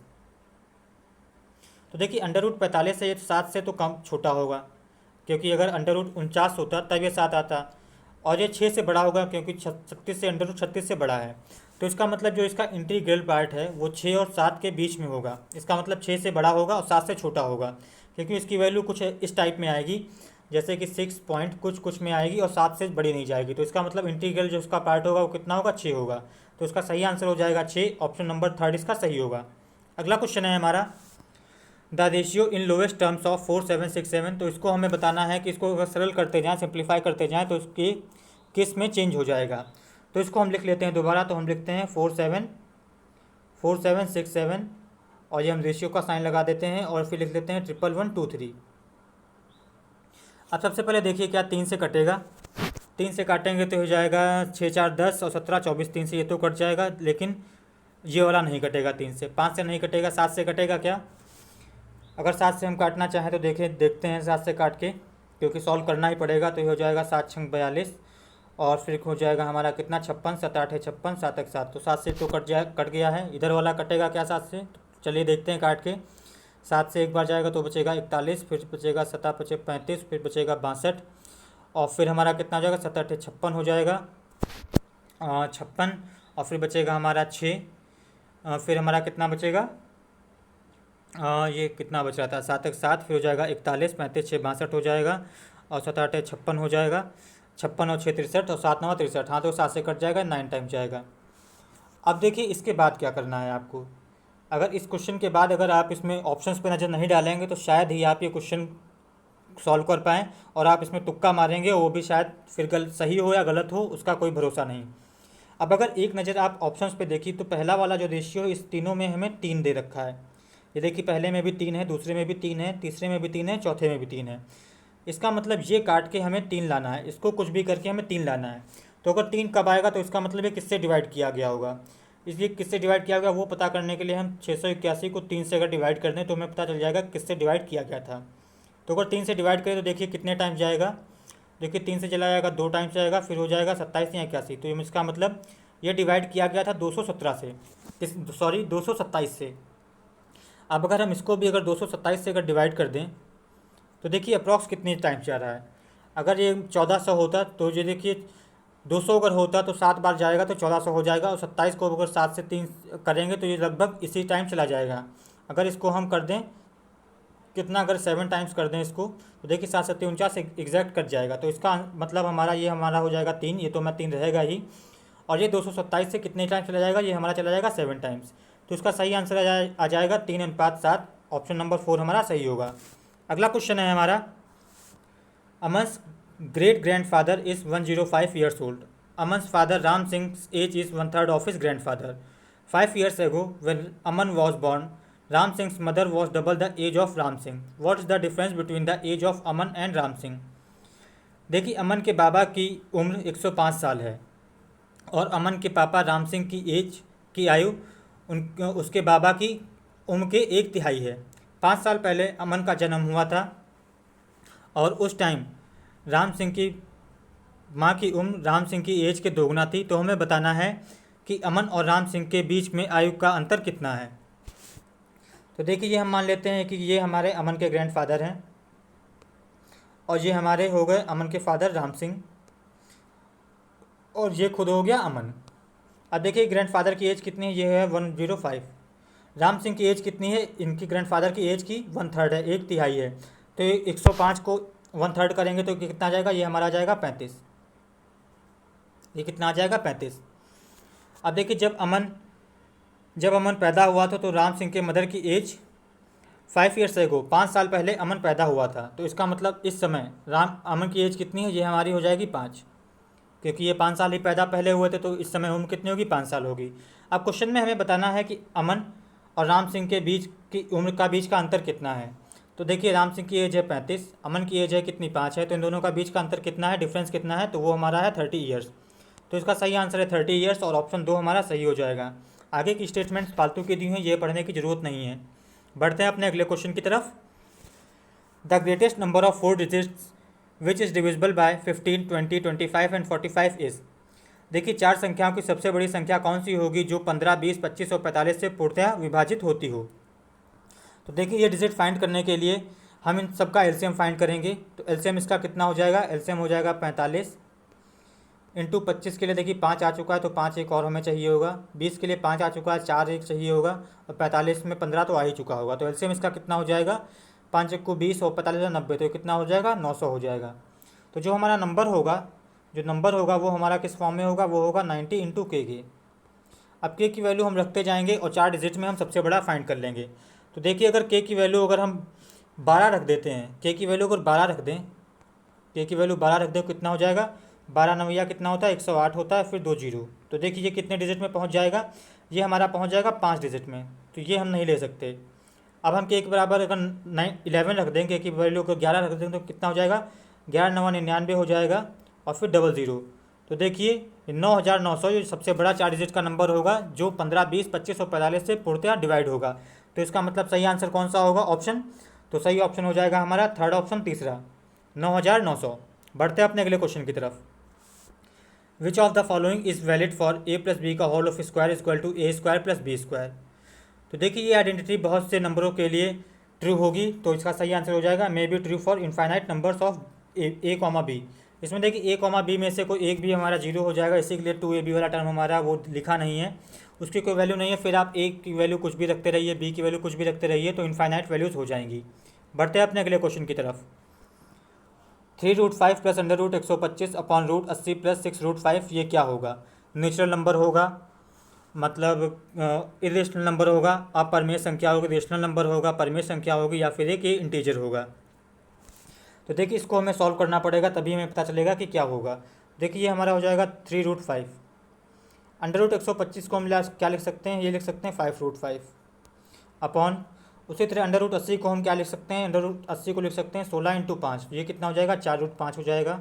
तो देखिए √45 से ये 7 से तो कम छोटा होगा, क्योंकि अगर √49 होता तब ये 7 आता, और ये 6 से बड़ा होगा क्योंकि 36 से √36 से बड़ा है। तो इसका मतलब जो इसका इंटीग्रल पार्ट है वो 6 और 7 के बीच में होगा। इसका मतलब 6 से बड़ा होगा और 7 से छोटा होगा, क्योंकि इसकी वैल्यू कुछ इस टाइप में आएगी, जैसे कि 6 पॉइंट कुछ कुछ में आएगी और 7 से बड़ी नहीं जाएगी। तो इसका मतलब इंटीग्रल जो उसका पार्ट होगा वो कितना होगा, 6 होगा। तो इसका सही आंसर हो जाएगा 6, ऑप्शन नंबर 3 इसका सही होगा। अगला क्वेश्चन है हमारा the ratio in lowest terms of 4 7 6 7। तो इसको हमें बताना है कि इसको अगर सरल करते जाएँ, सिंप्लीफाई करते जाएँ तो इसकी किस में चेंज हो जाएगा। तो इसको हम लिख लेते हैं दोबारा। तो हम लिखते हैं 4 7 6 7 और ये हम रेशियो का साइन लगा देते हैं और फिर लिख लेते हैं 1 1 1 2 3। अब सबसे पहले देखिए क्या 3 से कटेगा, 3 से काटेंगे तो हो जाएगा 6 4 10 और 17 24, 3 से ये तो कट जाएगा, लेकिन ये वाला नहीं कटेगा 3 से। 5 से नहीं कटेगा, 7 से कटेगा क्या, अगर 7 से हम काटना चाहें तो देखते हैं 7 से काट के, क्योंकि सॉल्व करना ही पड़ेगा। तो ये हो जाएगा 7 6 42 और फिर हो जाएगा हमारा कितना 56, 7 8 56, 7 1 7। तो 7 से तो कट गया है, इधर वाला कटेगा क्या 7 से, चलिए देखते हैं काट के। 7 से एक बार जाएगा तो बचेगा 41, फिर बचेगा 7 5 35, फिर बचेगा 62 और फिर हमारा कितना हो जाएगा 7 8 56 हो जाएगा 56 और फिर बचेगा हमारा 6, फिर हमारा कितना बचेगा, ये कितना बच रहा था 7 1 7, फिर हो जाएगा 41, 35 6 62 हो जाएगा और 7 8 56 हो जाएगा, 56 और 6 63 और 7 9 63। हाँ तो 7 से कट जाएगा, 9 टाइम जाएगा। अब देखिए इसके बाद क्या करना है आपको, अगर इस क्वेश्चन के बाद अगर आप इसमें ऑप्शंस पे नज़र नहीं डालेंगे तो शायद ही आप ये क्वेश्चन सॉल्व कर पाएँ, और आप इसमें तुक्का मारेंगे वो भी शायद फिर सही हो या गलत हो, उसका कोई भरोसा नहीं। अब अगर एक नज़र आप ऑप्शंस पे देखिए तो पहला वाला जो रेशियो इस तीनों में हमें 3 दे रखा है। ये देखिए पहले में भी 3 है, दूसरे में भी 3 है, तीसरे में भी 3 है, चौथे में भी 3 है। इसका मतलब ये काट के हमें 3 लाना है, इसको कुछ भी करके हमें 3 लाना है। तो अगर 3 कब आएगा तो इसका मतलब ये किससे डिवाइड किया गया होगा, इसलिए किससे डिवाइड किया गया वो पता करने के लिए हम 681 को 3 से अगर डिवाइड कर दें तो हमें पता चल जाएगा किससे डिवाइड किया गया था। तो अगर 3 से डिवाइड करें तो देखिए कितने टाइम जाएगा, देखिए 3 से चला जाएगा 2 टाइम्स जाएगा, फिर हो जाएगा 27 या 81। तो इसका मतलब ये डिवाइड किया गया था 217 से, सॉरी 227 से। अब अगर हम इसको भी अगर 227 से अगर डिवाइड कर दें तो देखिए अप्रॉक्स कितने टाइम जा रहा है। अगर ये 1400 होता तो ये देखिए 200 अगर होता तो 7 बार जाएगा तो 1400 हो जाएगा, और 27 को अगर 7 से 3 करेंगे तो ये लगभग इसी टाइम चला जाएगा। अगर इसको हम कर दें कितना, अगर 7 टाइम्स कर दें इसको तो देखिए 7 7 49 एग्जैक्ट कट जाएगा। तो इसका मतलब हमारा ये हमारा हो जाएगा 3, ये तो मैं 3 रहेगा ही, और ये 227 से कितने टाइम चला जाएगा, ये हमारा चला जाएगा 7 टाइम्स। तो इसका सही आंसर आ जाएगा 3 अनुपात 7, ऑप्शन नंबर 4 हमारा सही होगा। अगला क्वेश्चन है हमारा Aman's great grandfather is 105 years old. Aman's father Ram Singh's age is 1/3 of his grandfather. 5 years ago, when Aman was born, Ram Singh's mother was double the age of Ram Singh. What is the difference between the age of Aman and Ram Singh? देखिए अमन के बाबा की उम्र 105 साल है और अमन के पापा राम सिंह की एज की आयु उसके बाबा की उम्र के 1/3 है। 5 साल पहले अमन का जन्म हुआ था और उस टाइम राम सिंह की माँ की उम्र राम सिंह की एज के दोगुना थी। तो हमें बताना है कि अमन और राम सिंह के बीच में आयु का अंतर कितना है। तो देखिए, ये हम मान लेते हैं कि ये हमारे अमन के ग्रैंडफादर हैं और ये हमारे हो गए अमन के फादर राम सिंह, और ये खुद हो गया अमन। अब देखिए ग्रैंडफादर की एज कितनी है, ये है 105। राम सिंह की एज कितनी है, इनकी ग्रैंडफादर की एज की 1/3 है, 1/3 है। तो 105 को 1/3 करेंगे तो कितना आ जाएगा, ये हमारा आ जाएगा 35। ये कितना आ जाएगा 35। अब देखिए जब अमन पैदा हुआ था तो राम सिंह के मदर की एज 5 ईयर्स एगो, 5 साल पहले अमन पैदा हुआ था। तो इसका मतलब इस समय अमन की एज कितनी है, ये हमारी हो जाएगी 5, क्योंकि ये 5 साल ही पैदा पहले हुए थे। तो इस समय उम्र कितनी होगी, 5 साल होगी। अब क्वेश्चन में हमें बताना है कि अमन और राम सिंह के बीच की उम्र बीच का अंतर कितना है। तो देखिए राम सिंह की एज है 35, अमन की एज है कितनी, 5 है। तो इन दोनों का बीच का अंतर कितना है, डिफरेंस कितना है, तो वो हमारा है 30 ईयर्स। तो इसका सही आंसर है 30 ईयर्स और ऑप्शन 2 हमारा सही हो जाएगा। आगे की स्टेटमेंट्स फालतू की दी हुई, ये पढ़ने की ज़रूरत नहीं है। बढ़ते हैं अपने अगले क्वेश्चन की तरफ। The greatest number of 4 digits which is divisible by 15, 20, 25 and 45 is. देखिए 4 संख्याओं की सबसे बड़ी संख्या कौन सी होगी जो 15, 20, 25 और 45 से पूर्णतः विभाजित होती हो। तो देखिए ये डिजिट फाइंड करने के लिए हम इन सबका एलसीएम फाइंड करेंगे। तो एलसीएम इसका कितना हो जाएगा, एलसीएम हो जाएगा 45 इंटू 25 के लिए देखिए 5 आ चुका है तो 5 एक और हमें चाहिए होगा। 20 के लिए 5 आ चुका है, 4 एक चाहिए होगा, और 45 में 15 तो आ ही चुका होगा। तो एलसीएम इसका कितना हो जाएगा, 5 एक को 20 और 45 90, तो कितना हो जाएगा 900 हो जाएगा। तो जो हमारा नंबर होगा वो हमारा किस फॉर्म में होगा, वो होगा 90 इंटू के। अब के की वैल्यू हम रखते जाएंगे और 4 डिजिट में हम सबसे बड़ा फाइंड कर लेंगे। तो देखिए अगर के की वैल्यू अगर हम 12 रख देते हैं, के की वैल्यू अगर 12 रख दें, के की वैल्यू 12 रख दें, कितना हो जाएगा, 12 नवैया कितना होता है 108 होता है, फिर 2 जीरो। तो देखिए ये कितने डिजिट में पहुंच जाएगा, ये हमारा पहुंच जाएगा 5 डिजिट में। तो ये हम नहीं ले सकते। अब हम के के बराबर अगर 11 रख दें, के की वैल्यू को 11 रख दें तो कितना हो जाएगा, 11 9 99 हो जाएगा और फिर 00। तो देखिए 9900 ये सबसे बड़ा 4 डिजिट का नंबर होगा जो 15, 20, 25 और 45 से पूर्णतः डिवाइड होगा। तो इसका मतलब सही आंसर कौन सा होगा, ऑप्शन। तो सही ऑप्शन हो जाएगा हमारा थर्ड ऑप्शन, तीसरा, 9900। बढ़ते हैं अपने अगले क्वेश्चन की तरफ। Which of the following is valid for a plus b का whole of square equal to a square plus b square. तो देखिए ये आइडेंटिटी बहुत से नंबरों के लिए ट्रू होगी, तो इसका सही आंसर हो जाएगा may be true for infinite numbers of a comma b. इसमें देखिए ए कॉमा बी में से कोई एक भी हमारा जीरो हो जाएगा, इसी के लिए 2ab वाला टर्म हमारा वो लिखा नहीं है, उसकी कोई वैल्यू नहीं है। फिर आप ए की वैल्यू कुछ भी रखते रहिए, बी की वैल्यू कुछ भी रखते रहिए, तो इनफाइनाइट वैल्यूज़ हो जाएंगी। बढ़ते हैं अपने अगले क्वेश्चन की तरफ। 3√5 प्लस √125 अपॉन √80 प्लस 6√5 ये क्या होगा, नेचुरल नंबर होगा, मतलब इरेशनल नंबर होगा, अपरिमेय संख्या होगी, रेशनल नंबर होगा, परिमेय संख्या होगी, या फिर एक इंटीजर होगा। तो देखिए इसको हमें सॉल्व करना पड़ेगा, तभी हमें पता चलेगा कि क्या होगा। देखिए ये हमारा हो जाएगा 3√5। √125 को हम क्या लिख सकते हैं, ये लिख सकते हैं 5√5 अपॉन, उसी तरह √80 को हम क्या लिख सकते हैं, √80 को लिख सकते हैं 16 इंटू 5, ये कितना हो जाएगा 4√5 हो जाएगा,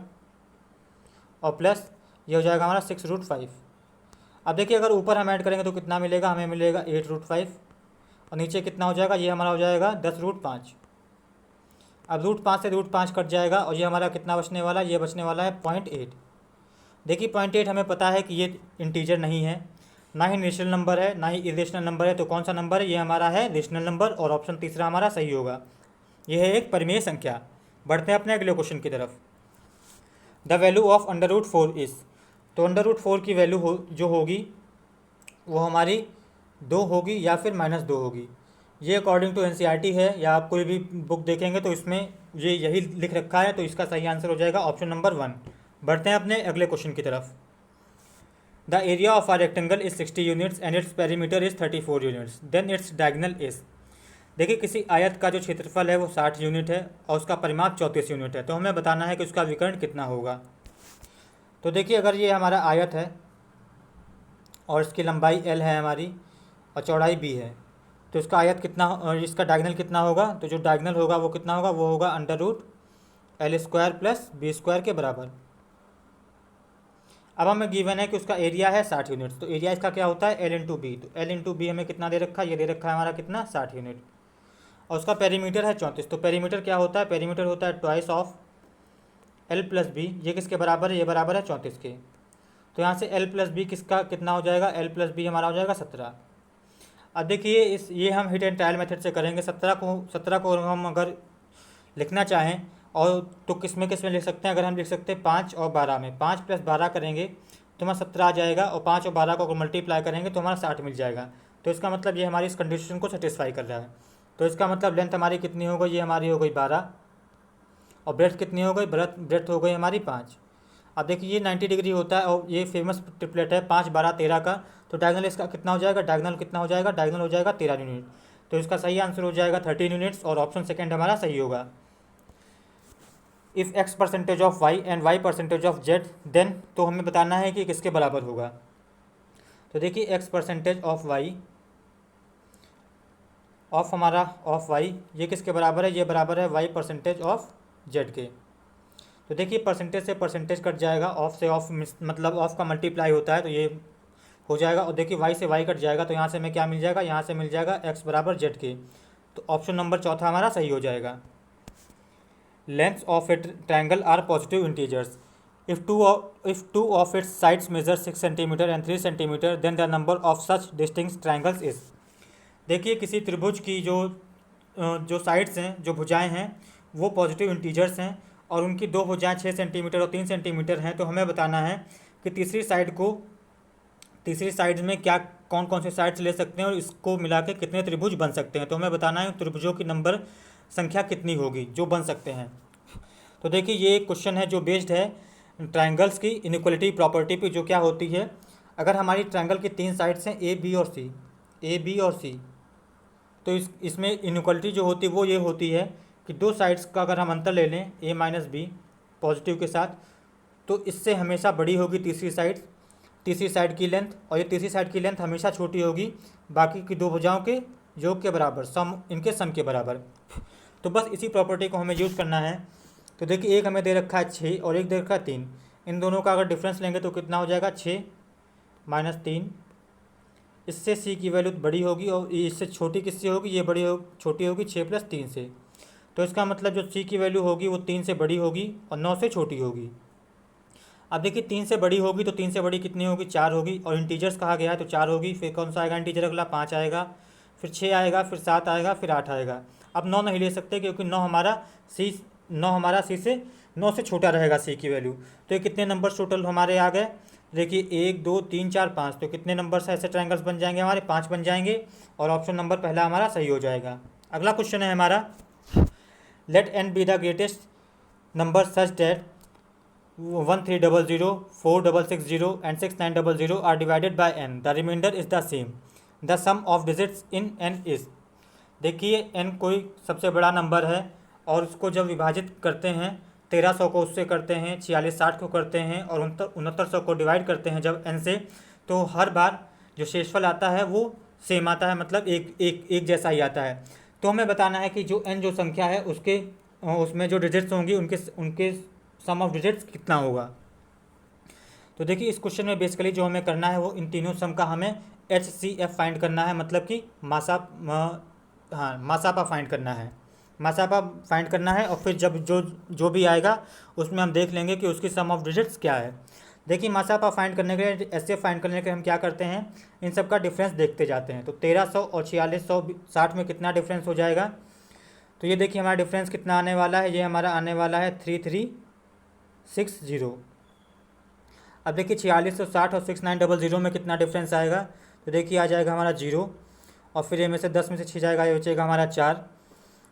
और प्लस ये हो जाएगा हमारा 6√5। अब देखिए अगर ऊपर हम ऐड करेंगे तो कितना मिलेगा, हमें मिलेगा 8√5, और नीचे कितना हो जाएगा, ये हमारा हो जाएगा 10√5। अब √5 से √5 कट जाएगा और ये हमारा कितना बचने वाला है, ये बचने वाला है 0.8। देखिए 0.8 हमें पता है कि ये इंटीजर नहीं है, ना ही नेचुरल नंबर है, ना ही इरेशनल नंबर है, तो कौन सा नंबर है, ये हमारा है रेशनल नंबर, और ऑप्शन तीसरा हमारा सही होगा, ये है एक परिमेय संख्या। बढ़ते हैं अपने अगले क्वेश्चन की तरफ। The value of √4 is. तो √4 की वैल्यू जो होगी वो हमारी 2 होगी या फिर -2 होगी। ये अकॉर्डिंग टू एनसीईआरटी है, या आप कोई भी बुक देखेंगे तो इसमें ये यही लिख रखा है, तो इसका सही आंसर हो जाएगा ऑप्शन नंबर 1। बढ़ते हैं अपने अगले क्वेश्चन की तरफ। The area of a rectangle is 60 units and its perimeter is 34 units, then its diagonal is. देखिए किसी आयत का जो क्षेत्रफल है वो 60 यूनिट है और उसका परिमाप 34 यूनिट है, तो हमें बताना है कि उसका विकर्ण कितना होगा। तो देखिए अगर ये हमारा आयत है और इसकी लंबाई l है हमारी और चौड़ाई b है, तो इसका आयत कितना और इसका डायगोनल कितना होगा, तो जो डायगोनल होगा वो कितना होगा, वो होगा √L² + b² के बराबर। अब हमें गिवन है कि उसका एरिया है 60 यूनिट्स, तो एरिया इसका क्या होता है एल इंटू बी। तो एल इंटू बी हमें कितना दे रखा है, ये दे रखा है हमारा कितना 60 यूनिट। और उसका पेरीमीटर है 34। तो पेरीमीटर क्या होता है, पेरीमीटर होता है twice of l plus b. ये किसके बराबर है, ये बराबर है 34 के। तो यहाँ से एल प्लस बी किसका कितना हो जाएगा, एल प्लस बी हमारा हो जाएगा 17। अब देखिए ये हम हिट एंड ट्रायल मेथड से करेंगे। 17 को हम अगर लिखना चाहें और तो किस में लिख सकते हैं, अगर हम लिख सकते हैं 5 और 12 में, 5 प्लस 12 करेंगे तो हमारा 17 आ जाएगा, और 5 और 12 को अगर मल्टीप्लाई करेंगे तो हमारा 60 मिल जाएगा। तो इसका मतलब ये हमारी इस कंडीशन को सेटिस्फाई कर रहा है। तो इसका मतलब लेंथ हमारी कितनी हो गई, ये हमारी हो गई 12, और ब्रेथ कितनी हो गई, ब्रेथ हो गई हमारी 5। अब देखिए ये 90 डिग्री होता है और ये फेमस ट्रिपलेट है 5 12 13 का। तो डायगनल इसका कितना हो जाएगा, डायगनल कितना हो जाएगा, डायगनल हो जाएगा 13 यूनिट। तो इसका सही आंसर हो जाएगा 13 यूनिट्स, और ऑप्शन सेकेंड हमारा सही होगा। If x percentage of y and y percentage of z then, तो हमें बताना है कि किसके बराबर होगा। तो देखिए x percentage of y of y ये किसके बराबर है, ये बराबर है वाई परसेंटेज ऑफ जेड के। तो देखिए परसेंटेज से परसेंटेज कट जाएगा, ऑफ से ऑफ मतलब ऑफ का मल्टीप्लाई होता है, तो ये हो जाएगा। और देखिए वाई से वाई कट जाएगा, तो यहाँ से हमें क्या मिल जाएगा, यहाँ से मिल जाएगा एक्स बराबर जेड के। तो ऑप्शन नंबर चौथा हमारा सही हो जाएगा। Lengths of a triangle are positive integers. If two of its sides measure 6 centimetre and 3 centimetre then the number of such distinct triangles is. देखिए किसी त्रिभुज की जो साइड्स हैं, जो भुजाएं हैं, वो पॉजिटिव इंटीजर्स हैं, और उनकी दो भुजाएं 6 सेंटीमीटर और 3 सेंटीमीटर हैं। तो हमें बताना है कि तीसरी साइड में क्या कौन कौन से साइड्स ले सकते हैं और इसको मिला के कितने त्रिभुज बन सकते हैं। तो हमें बताना है त्रिभुजों की नंबर संख्या कितनी होगी जो बन सकते हैं। तो देखिए ये एक क्वेश्चन है जो बेस्ड है ट्रायंगल्स की इनइक्वलिटी प्रॉपर्टी पे, जो क्या होती है, अगर हमारी ट्रायंगल की 3 साइड्स हैं ए बी और सी, तो इसमें इनइक्वलिटी जो होती है वो ये होती है कि दो साइड्स का अगर हम अंतर ले लें ए माइनस बी पॉजिटिव के साथ, तो इससे हमेशा बड़ी होगी तीसरी साइड की लेंथ, और ये तीसरी साइड की लेंथ हमेशा छोटी होगी बाकी की दो भुजाओं के योग के बराबर, इनके सम के बराबर। तो बस इसी प्रॉपर्टी को हमें यूज़ करना है। तो देखिए एक हमें दे रखा है 6 और एक दे रखा है 3। इन दोनों का अगर डिफरेंस लेंगे तो कितना हो जाएगा, 6 माइनस 3। इससे सी की वैल्यू बड़ी होगी और इससे छोटी किससे होगी, ये छोटी होगी 6 प्लस 3 से। तो इसका मतलब जो सी की वैल्यू होगी वो 3 से बड़ी होगी और 9 से छोटी होगी। अब देखिए 3 से बड़ी होगी तो 3 से बड़ी कितनी होगी, 4 होगी, और इंटीजर्स कहा गया है तो 4 होगी। फिर कौन सा आएगा इंटीजर अगला, 5 आएगा, फिर 6 आएगा, फिर 7 आएगा, फिर 8 आएगा। अब 9 नहीं ले सकते क्योंकि 9 हमारा सी से छोटा रहेगा सी की वैल्यू। तो ये कितने नंबर टोटल हमारे आ गए, देखिए 1 2 3 4 5। तो कितने नंबर से ऐसे ट्रायंगल्स बन जाएंगे हमारे, 5 बन जाएंगे, और ऑप्शन नंबर पहला हमारा सही हो जाएगा। अगला क्वेश्चन है हमारा, let n be the greatest number such that 1300, 4660 and 6900 are divided by n. The remainder is the same. The sum of digits in n is। देखिए n कोई सबसे बड़ा नंबर है और उसको जब विभाजित करते हैं 1300 को उससे करते हैं, 4660 को करते हैं, और 6900 को डिवाइड करते हैं जब n से, तो हर बार जो शेषफल आता है वो सेम आता है, मतलब एक जैसा ही आता है। तो हमें बताना है कि जो n जो संख्या है उसमें जो डिजिट्स होंगी उनके सम ऑफ डिजिट्स कितना होगा। तो देखिए इस क्वेश्चन में बेसिकली जो हमें करना है वो इन तीनों सम का हमें HCF फाइंड करना है, मतलब कि मासापा फाइंड करना है। और फिर जब जो भी आएगा उसमें हम देख लेंगे कि उसकी सम ऑफ डिजिट्स क्या है। देखिए मासापा फाइंड करने के लिए, HCF फाइंड करने के लिए हम क्या करते हैं, इन सब का डिफरेंस देखते जाते हैं। तो 1300 और 4660 में कितना डिफरेंस हो जाएगा, तो ये देखिए हमारा डिफरेंस कितना आने वाला है, ये हमारा आने वाला है 3360। अब देखिए 4660 और 6900 में कितना डिफरेंस आएगा, तो देखिए आ जाएगा हमारा 0, और फिर ये में से 10 में से 6 जाएगा, ये बचेगा हमारा 4,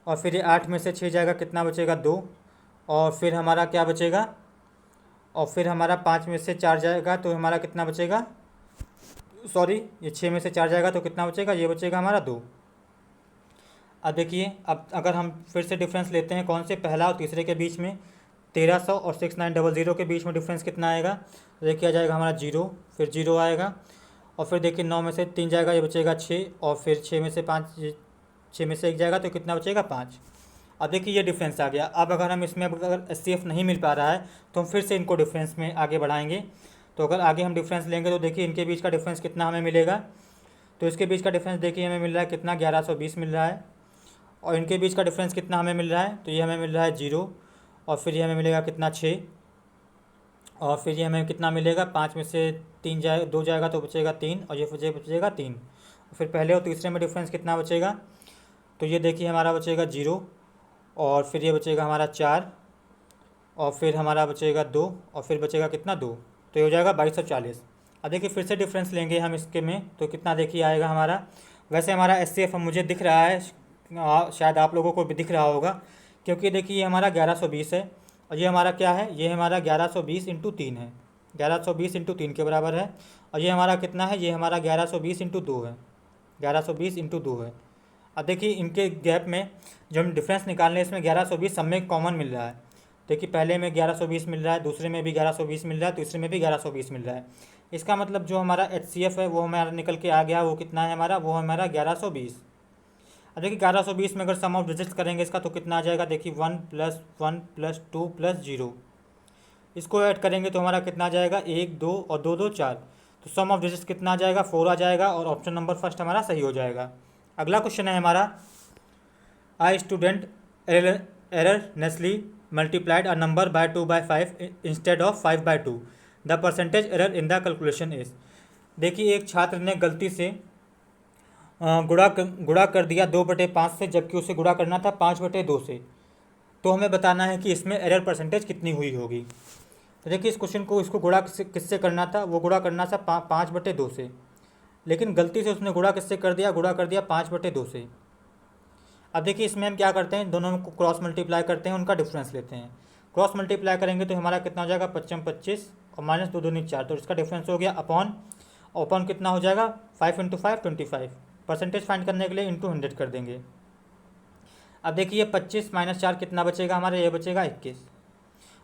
और फिर ये 8 में से 6 जाएगा, कितना बचेगा 2, और फिर हमारा क्या बचेगा, और फिर हमारा 5 में से 4 जाएगा तो हमारा कितना बचेगा, सॉरी ये 6 में से 4 जाएगा तो कितना बचेगा, ये बचेगा हमारा 2। अब देखिए अब अगर हम फिर से डिफरेंस लेते हैं कौन से, पहला और तीसरे के बीच में, 1300 और 6900 के बीच में डिफरेंस कितना आएगा, तो देखिए आ जाएगा हमारा 0, फिर 0 आएगा, और फिर देखिए 9 में से 3 जाएगा, ये बचेगा 6, और फिर 6 में से 1 जाएगा तो कितना बचेगा 5। अब देखिए ये डिफरेंस आ गया। अब अगर हम इसमें अगर HCF नहीं मिल पा रहा है तो हम फिर से इनको डिफरेंस में आगे बढ़ाएंगे। तो अगर आगे हम डिफरेंस लेंगे तो देखिए इनके बीच का डिफरेंस कितना हमें मिलेगा। तो इसके बीच का डिफरेंस देखिए हमें मिल रहा है कितना, 1120 मिल रहा है। और इनके बीच का डिफरेंस कितना हमें मिल रहा है, तो ये हमें मिल रहा है 0। और फिर ये हमें मिलेगा कितना, 6। और फिर ये हमें कितना मिलेगा, 5 में से 3 जाए 2 जाएगा तो बचेगा 3, और ये बचेगा 3। फिर पहले और तीसरे में डिफरेंस कितना बचेगा, तो ये देखिए हमारा बचेगा 0। और फिर ये बचेगा हमारा 4। और फिर हमारा बचेगा 2। और फिर बचेगा कितना, 2। तो ये हो जाएगा 2240। अब देखिए फिर से डिफरेंस लेंगे हम इसके में, तो कितना देखिए आएगा हमारा। वैसे हमारा SCF मुझे दिख रहा है, शायद आप लोगों को भी दिख रहा होगा, क्योंकि देखिए ये हमारा 1120 है। और ये हमारा क्या है, ये हमारा 1120 इंटू 3 है, 1120 इंटू 3 के बराबर है। और ये हमारा कितना है, ये हमारा 1120 इंटू 2 है, 1120 इंटू 2 है। अब देखिए इनके गैप में जो हम डिफरेंस निकाल रहे हैं, इसमें 1120 सब में कॉमन मिल रहा है। देखिए पहले में 1120 मिल रहा है, दूसरे में भी 1120 मिल रहा है, तीसरे में भी 1120 मिल रहा है। इसका मतलब जो हमारा HCF है वो हमारा निकल के आ गया, वो कितना है हमारा, वो हमारा 1120। अब देखिए 1120 में अगर सम ऑफ डिजिट्स करेंगे इसका तो कितना आ जाएगा, देखिए 1 + 1 + 2 + 0। इसको ऐड करेंगे तो हमारा कितना आ जाएगा, 1 2 और 2 2 4। तो सम ऑफ डिजिट्स कितना आ जाएगा, 4 आ जाएगा, और ऑप्शन नंबर फर्स्ट हमारा सही हो जाएगा। अगला क्वेश्चन है हमारा, I student erroneously multiplied a number by 2/5 instead of 5/2. The percentage error in the calculation is। देखिए एक छात्र ने गलती से गुणा कर दिया 2/5 से, जबकि उसे गुणा करना था 5/2 से। तो हमें बताना है कि इसमें एरर परसेंटेज कितनी हुई होगी। तो देखिए इस क्वेश्चन को, इसको गुणा किससे करना था, वो गुणा करना था 5/2 से, लेकिन गलती से उसने गुणा किससे कर दिया, गुणा कर दिया 5/2 से। अब देखिए इसमें हम क्या करते हैं, दोनों को क्रॉस मल्टीप्लाई करते हैं, उनका डिफरेंस लेते हैं। क्रॉस मल्टीप्लाई करेंगे तो हमारा कितना हो जाएगा, 25 25 और माइनस 2 2 4, तो इसका डिफरेंस हो गया अपॉन कितना हो जाएगा, 5 × 5 25। परसेंटेज फाइंड करने के लिए इंटू 100 कर देंगे। अब देखिए 25 - 4 कितना बचेगा हमारा, ये बचेगा 21।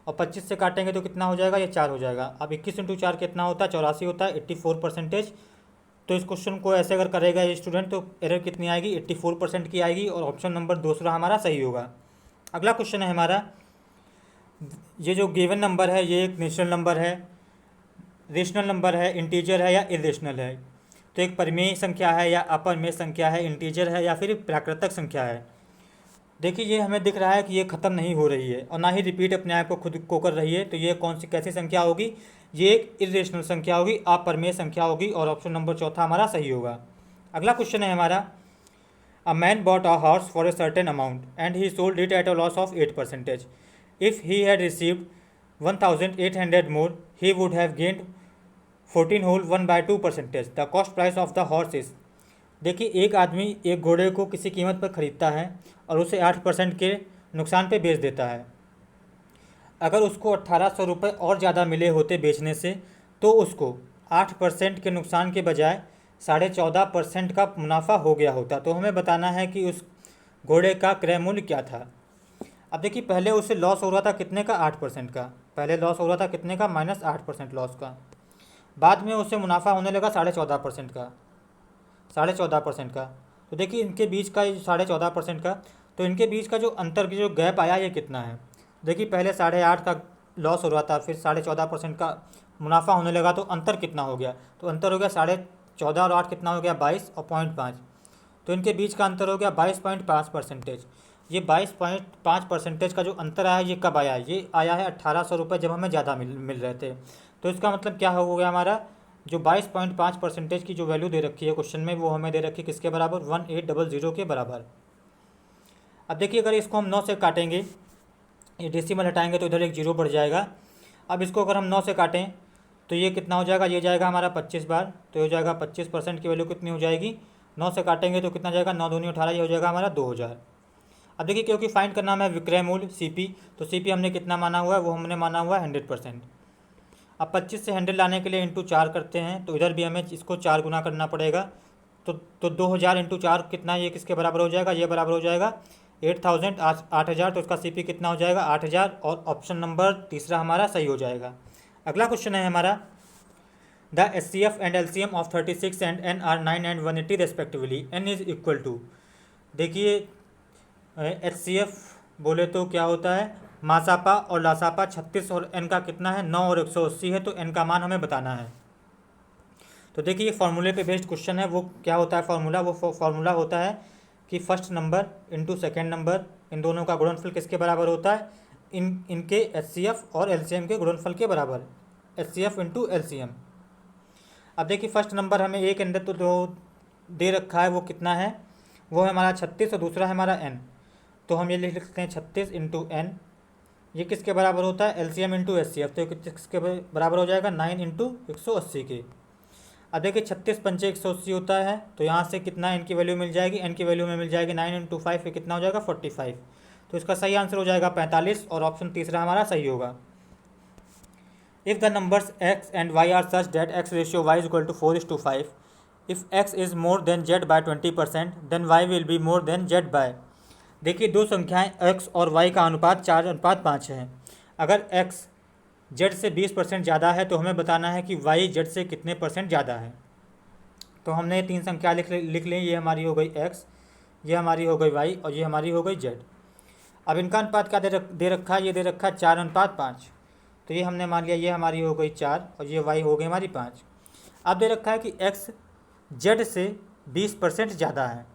और 25 से काटेंगे तो कितना हो जाएगा, ये 4 हो जाएगा। अब 21 × 4 कितना होता है, 84 होता है, 84%। तो इस क्वेश्चन को ऐसे अगर करेगा ये स्टूडेंट तो एरर कितनी आएगी, 84% की आएगी, और ऑप्शन नंबर दूसरा हमारा सही होगा। अगला क्वेश्चन है हमारा, ये जो गिवन नंबर है ये एक नेचुरल नंबर है, रेशनल नंबर है, इंटीजर है या इरेशनल है। तो एक परिमेय संख्या है या अपरिमेय संख्या है, इंटीजर है या फिर प्राकृतिक संख्या है। देखिए ये हमें दिख रहा है कि ये ख़त्म नहीं हो रही है और ना ही रिपीट अपने आप को खुद को कर रही है। तो ये कौन सी कैसी संख्या होगी, ये एक इरेशनल संख्या होगी, अपरिमेय संख्या होगी, और ऑप्शन नंबर चौथा हमारा सही होगा। अगला क्वेश्चन है हमारा, a man bought a horse for a certain amount and he sold it at a loss of 8%। If he had received 1800 more he would have gained 14 whole 1/2%। The cost price of the horse is. देखिए एक आदमी एक घोड़े को किसी कीमत पर ख़रीदता है और उसे 8% के नुकसान पे बेच देता है। अगर उसको 1800 रुपये और ज़्यादा मिले होते बेचने से, तो उसको 8% के नुकसान के बजाय 14.5% का मुनाफा हो गया होता। तो हमें बताना है कि उस घोड़े का क्रय मूल्य क्या था। अब देखिए पहले उसे लॉस हो रहा था कितने का, 8% का। पहले लॉस हो रहा था कितने का, -8% लॉस का। बाद में उसे मुनाफा होने लगा 14.5% का, 14.5% का। तो देखिए इनके बीच का 14.5% का, तो इनके बीच का जो अंतर की जो गैप आया ये कितना है। देखिए पहले 8.5 का लॉस हो रहा था, फिर 14.5% का मुनाफा होने लगा, तो अंतर कितना हो गया, तो अंतर हो गया 14.5 और 8 कितना हो गया, 22 और 0.5। तो इनके बीच का अंतर हो गया 22.5%। ये 22.5% का जो अंतर आया ये कब आया, ये आया है 1800 रुपये जब हमें ज़्यादा मिल रहे थे। तो इसका मतलब क्या हो गया, हमारा जो 22.5% की जो वैल्यू दे रखी है क्वेश्चन में, वो हमें दे रखी है किसके बराबर, 1800 के बराबर। अब देखिए अगर इसको हम 9 से काटेंगे, ये डेसिमल हटाएंगे तो इधर एक 0 बढ़ जाएगा। अब इसको अगर हम 9 से काटें तो ये कितना हो जाएगा, ये जाएगा हमारा 25 बार, तो ये हो जाएगा 25% की वैल्यू कितनी हो जाएगी, 9 से काटेंगे तो कितना जाएगा, 9 दूनी 18, ये हो जाएगा हमारा 2000। अब देखिए क्योंकि फाइंड करना है विक्रय मूल्य CP, तो CP हमने कितना माना हुआ है, वो हमने माना हुआ है 100%। अब 25 से 100 लाने के लिए इंटू 4 करते हैं, तो इधर भी हमें इसको 4 गुना करना पड़ेगा। तो 2000 इंटू 4 कितना, ये किसके बराबर हो जाएगा, ये बराबर हो जाएगा 8000, 8000। तो इसका CP कितना हो जाएगा, 8000, और ऑप्शन नंबर तीसरा हमारा सही हो जाएगा। अगला क्वेश्चन है हमारा, the SCF and LCM of 36 and N are 9 and 180 respectively, N is equal to. देखिए HCF बोले तो क्या होता है, मासापा और लासापा 36 और n का कितना है 9 और 180 है, तो n का मान हमें बताना है। तो देखिए ये फॉर्मूले पे बेस्ड क्वेश्चन है। वो क्या होता है फॉर्मूला, वो फॉर्मूला होता है कि first number into second number, इन दोनों का गुणनफल किसके बराबर होता है, इनके एचसीएफ और एलसीएम के गुणनफल के बराबर, एचसीएफ इंटू एलसीएम। अब देखिए फर्स्ट नंबर हमें एक अंदर तो जो दे रखा है वो कितना है, वो है हमारा 36 और दूसरा है हमारा n। तो हम ये लिख सकते हैं 36 इंटू एन, ये किसके बराबर होता है एलसीएम इंटू एचसीएफ, तो किसके बराबर हो जाएगा 9 इंटू 180 के। अब देखिए 36 पंचे 180 होता है, तो यहाँ से कितना n की वैल्यू मिल जाएगी, n की वैल्यू में मिल जाएगी 9 इंटू 5, ये कितना हो जाएगा 45। तो इसका सही आंसर हो जाएगा 45 और ऑप्शन तीसरा हमारा सही होगा। If the numbers x and y are such that x ratio y is equal to 4:5, if x is more than z by 20%, then y will be more than z by. देखिए दो संख्याएं x और y का अनुपात 4:5 है। अगर x z से 20% ज़्यादा है तो हमें बताना है कि y z से कितने परसेंट ज़्यादा है। तो हमने ये तीन संख्या लिख लें, ये हमारी हो गई x, ये हमारी हो गई y और ये हमारी हो गई z। अब इनका अनुपात क्या दे रखा है, ये दे रखा है 4:5। तो ये हमने मान लिया ये हमारी हो गई 4 और ये y हो गई हमारी 5। अब दे रखा है कि x z से 20% ज़्यादा है।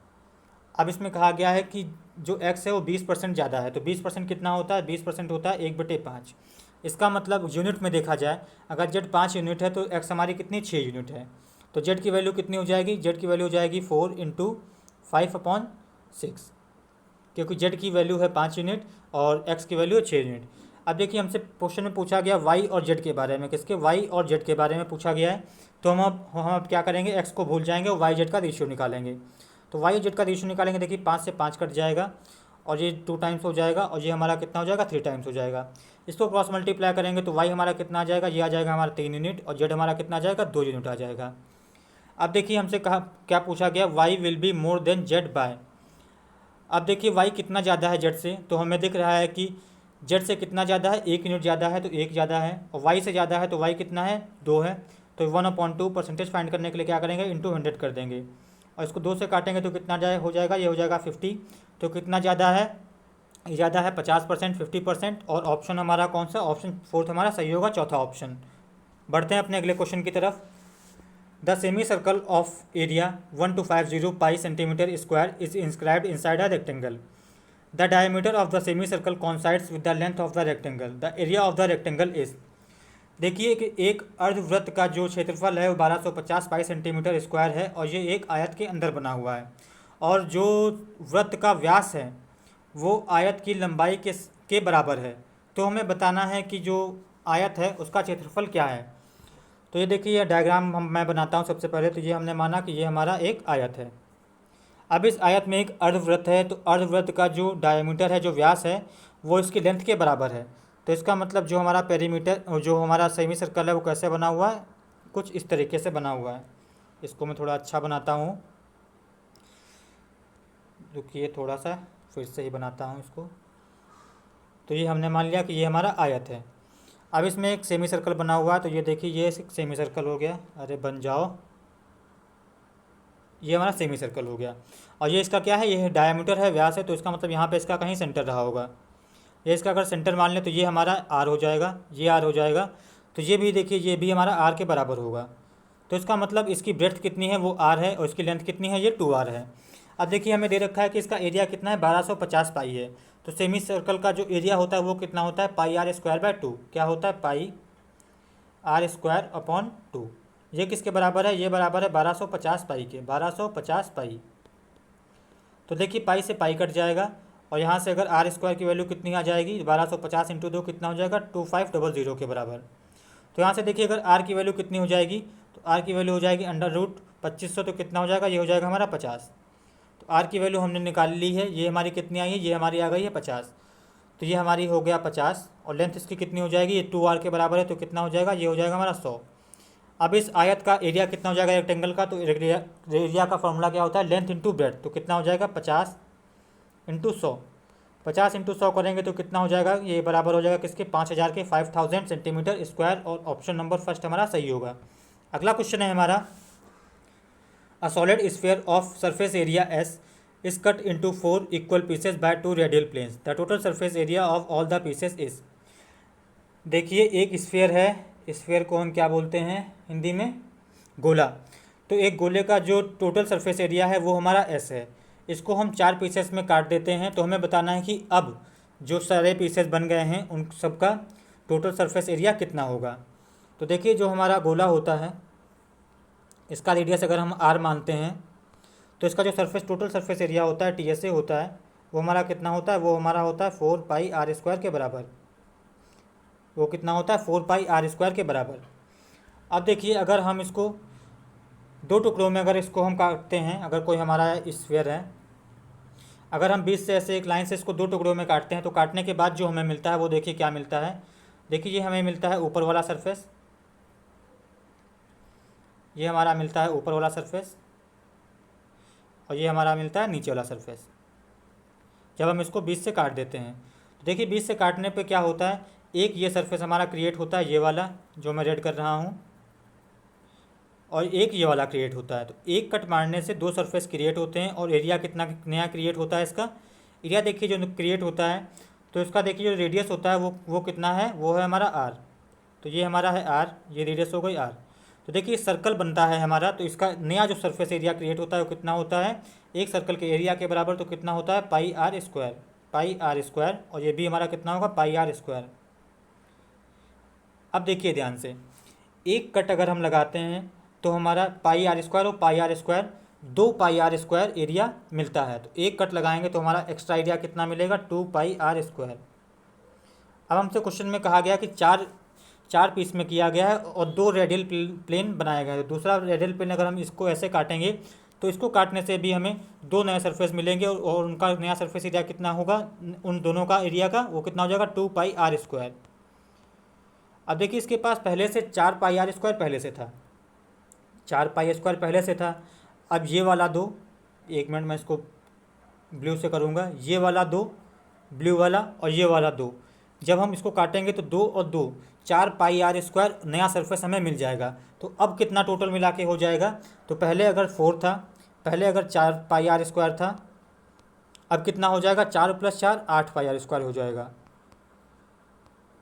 अब इसमें कहा गया है कि जो x है वो 20% ज़्यादा है, तो 20% कितना होता है, 20% होता है 1/5। इसका मतलब यूनिट में देखा जाए, अगर z 5 यूनिट है तो x हमारी कितनी 6 यूनिट है। तो z की वैल्यू कितनी हो जाएगी, z की वैल्यू हो जाएगी 4 इंटू 5/6, क्योंकि z की वैल्यू है 5 यूनिट और x की वैल्यू है 6 यूनिट। अब देखिए हमसे क्वेश्चन में पूछा गया y और z के बारे में, किसके y और z के बारे में पूछा गया है। तो हम अब क्या करेंगे, x को भूल जाएंगे और y z का रेशियो निकालेंगे। तो y z का रेशियो निकालेंगे, देखिए 5 से 5 कट जाएगा और ये 2 टाइम्स हो जाएगा और ये हमारा कितना हो जाएगा 3 टाइम्स हो जाएगा। इसको क्रॉस मल्टीप्लाई करेंगे तो y हमारा कितना आ जाएगा, ये आ जाएगा हमारा 3 यूनिट और z हमारा कितना आ जाएगा 2 यूनिट आ जाएगा। अब देखिए हमसे कहा क्या पूछा गया, y will be more than z by. अब देखिए y कितना ज़्यादा है z से, तो हमें दिख रहा है कि z से कितना ज़्यादा है, 1 यूनिट ज़्यादा है तो 1 ज़्यादा है, और y से ज़्यादा है तो y कितना है 2 है। तो 1/2 परसेंटेज फाइंड करने के लिए क्या करेंगे, इंटू 100 कर देंगे और इसको 2 से काटेंगे तो कितना हो जाएगा, ये हो जाएगा 50। तो कितना ज़्यादा है, ये ज़्यादा है 50%, 50%। और ऑप्शन हमारा कौन सा, ऑप्शन फोर्थ हमारा सही होगा, चौथा ऑप्शन। बढ़ते हैं अपने अगले क्वेश्चन की तरफ। The semicircle of area 1250 pi centimetre square is inscribed inside a rectangle. The diameter of the semicircle coincides with the length of the rectangle. The area of the rectangle is. देखिए कि एक अर्धवृत्त का जो क्षेत्रफल है वो 1250 पाई सेंटीमीटर स्क्वायर है और ये एक आयत के अंदर बना हुआ है, और जो वृत्त का व्यास है वो आयत की लंबाई के बराबर है। तो हमें बताना है कि जो आयत है उसका क्षेत्रफल क्या है। तो ये देखिए ये डायग्राम मैं बनाता हूँ सबसे पहले। तो ये हमने माना कि ये हमारा एक आयत है। अब इस आयत में एक अर्धवृत्त है, तो अर्धवृत्त का जो डायमीटर है, जो व्यास है, वो इसकी लेंथ के बराबर है। तो इसका मतलब जो हमारा पेरीमीटर, जो हमारा सेमी सर्कल है वो कैसे बना हुआ है, कुछ इस तरीके से बना हुआ है। इसको मैं थोड़ा अच्छा बनाता हूँ, रुकिए थोड़ा सा फिर से ही बनाता हूँ इसको। तो ये हमने मान लिया कि ये हमारा आयत है। अब इसमें एक सेमी सर्कल बना हुआ है, तो ये देखिए ये सेमी सर्कल हो गया, अरे बन जाओ, ये हमारा सेमी सर्कल हो गया। और ये इसका क्या है, ये डायमीटर है, व्यास है, तो इसका मतलब यहाँ पे इसका कहीं सेंटर रहा होगा। ये इसका अगर सेंटर मान लें तो ये हमारा आर हो जाएगा, ये आर हो जाएगा। तो ये भी देखिए ये भी हमारा आर के बराबर होगा। तो इसका मतलब इसकी ब्रेड्थ कितनी है, वो आर है, और इसकी लेंथ कितनी है, ये 2r है। अब देखिए हमें दे रखा है कि इसका एरिया कितना है, 1250 पाई है। तो सेमी सर्कल का जो एरिया होता है वो कितना होता है, पाई आर स्क्वायर बाय 2। क्या होता है, पाई आर स्क्वायर अपॉन 2। ये किसके बराबर है, ये बराबर है 1250 पाई के, 1250 पाई। तो देखिए पाई से पाई कट जाएगा और यहाँ से अगर आर स्क्वायर की वैल्यू कितनी आ जाएगी, 1250 इंटू 2 कितना हो जाएगा, 2500 के बराबर। तो यहाँ से देखिए अगर आर की वैल्यू कितनी हो जाएगी, तो आर की वैल्यू हो जाएगी √2500, तो कितना हो जाएगा, ये हो जाएगा हमारा 50। तो आर की वैल्यू हमने निकाल ली है, ये हमारी कितनी आई है, ये हमारी आ गई है 50। तो ये हमारी हो गया 50 और लेंथ इसकी कितनी हो जाएगी, ये 2r के बराबर है, तो कितना हो जाएगा, ये हो जाएगा हमारा 100। अब इस आयत का एरिया कितना हो जाएगा रेक्टेंगल का, तो एरिया का फॉर्मूला क्या होता है, लेंथ इंटू ब्रेड्थ। तो कितना हो जाएगा 50 इंटू 100, 50 इंटू 100 करेंगे तो कितना हो जाएगा, ये बराबर हो जाएगा किसके, 5000 के, 5000 सेंटीमीटर स्क्वायर। और ऑप्शन नंबर फर्स्ट हमारा सही होगा। अगला क्वेश्चन है हमारा, a solid sphere of surface area S is cut into 4 equal pieces by 2 radial planes. The total surface area of all the pieces is। देखिए एक स्फीयर है, स्फीयर को हम क्या बोलते हैं हिंदी में, गोला। तो एक गोले का जो टोटल सरफेस एरिया है वो हमारा एस है। इसको हम 4 पीसेस में काट देते हैं। तो हमें बताना है कि अब जो सारे पीसेस बन गए हैं उन सब का टोटल सरफेस एरिया कितना होगा। तो देखिए जो हमारा गोला होता है इसका रेडियस अगर हम आर मानते हैं तो इसका जो टोटल सरफेस एरिया होता है टी होता है वो हमारा कितना होता है, वो हमारा होता है 4 पाई आर स्क्वायर के बराबर। वो कितना होता है 4 पाई आर स्क्वायर के बराबर। अब देखिए अगर हम इसको 2 टुकड़ों में अगर इसको हम काटते हैं, अगर कोई हमारा स्फीयर है, अगर हम 20 से ऐसे एक लाइन से इसको 2 टुकड़ों में काटते हैं तो काटने के बाद जो हमें मिलता है वो देखिए क्या मिलता है। देखिए ये हमें मिलता है ऊपर वाला सरफेस, ये हमारा मिलता है ऊपर वाला सरफेस, और ये हमारा मिलता है नीचे वाला सरफेस जब हम इसको 20 से काट देते हैं। तो देखिए 20 से काटने पे क्या होता है, एक ये सरफेस हमारा क्रिएट होता है, ये वाला जो मैं रेड कर रहा हूँ, और एक ये वाला क्रिएट होता है। तो एक कट मारने से 2 सरफेस क्रिएट होते हैं। और एरिया कितना नया क्रिएट होता है, इसका एरिया देखिए जो क्रिएट होता है तो इसका देखिए जो रेडियस होता है वो कितना है, वो है हमारा आर। तो ये हमारा है आर, ये रेडियस हो गई आर। तो देखिए सर्कल बनता है हमारा, तो इसका नया जो सरफेस एरिया क्रिएट होता है वो कितना होता है, एक सर्कल के एरिया के बराबर। तो कितना होता है pi r square, pi r square, और ये भी हमारा कितना होगा पाई आर स्क्वायर। अब देखिए ध्यान से, एक कट अगर हम लगाते हैं तो हमारा पाई आर स्क्वायर और pi r square 2 pi r square area मिलता है। तो एक कट लगाएंगे तो हमारा एक्स्ट्रा एरिया कितना मिलेगा, 2 पाई आर स्क्वायर। अब हमसे क्वेश्चन में कहा गया कि चार पीस में किया गया है और 2 रेडियल प्लेन बनाया गया है। दूसरा रेडियल प्लेन अगर हम इसको ऐसे काटेंगे तो इसको काटने से भी हमें 2 नए सरफेस मिलेंगे, और उनका नया सरफेस एरिया कितना होगा, उन दोनों का एरिया का वो कितना हो जाएगा 2 पाई आर स्क्वायर। अब देखिए इसके पास पहले से 4 पाई आर स्क्वायर पहले से था, 4 पाई स्क्वायर पहले से था। अब ये वाला 2, एक मिनट मैं इसको ब्लू से करूँगा, ये वाला 2 ब्लू वाला और ये वाला 2, जब हम इसको काटेंगे तो 2 और 2 4 पाई आर स्क्वायर नया सरफेस हमें मिल जाएगा। तो अब कितना टोटल मिला के हो जाएगा, तो पहले अगर 4 था, पहले अगर 4 पाई आर स्क्वायर था, अब कितना हो जाएगा 4 + 4 8 पाई आर स्क्वायर हो जाएगा।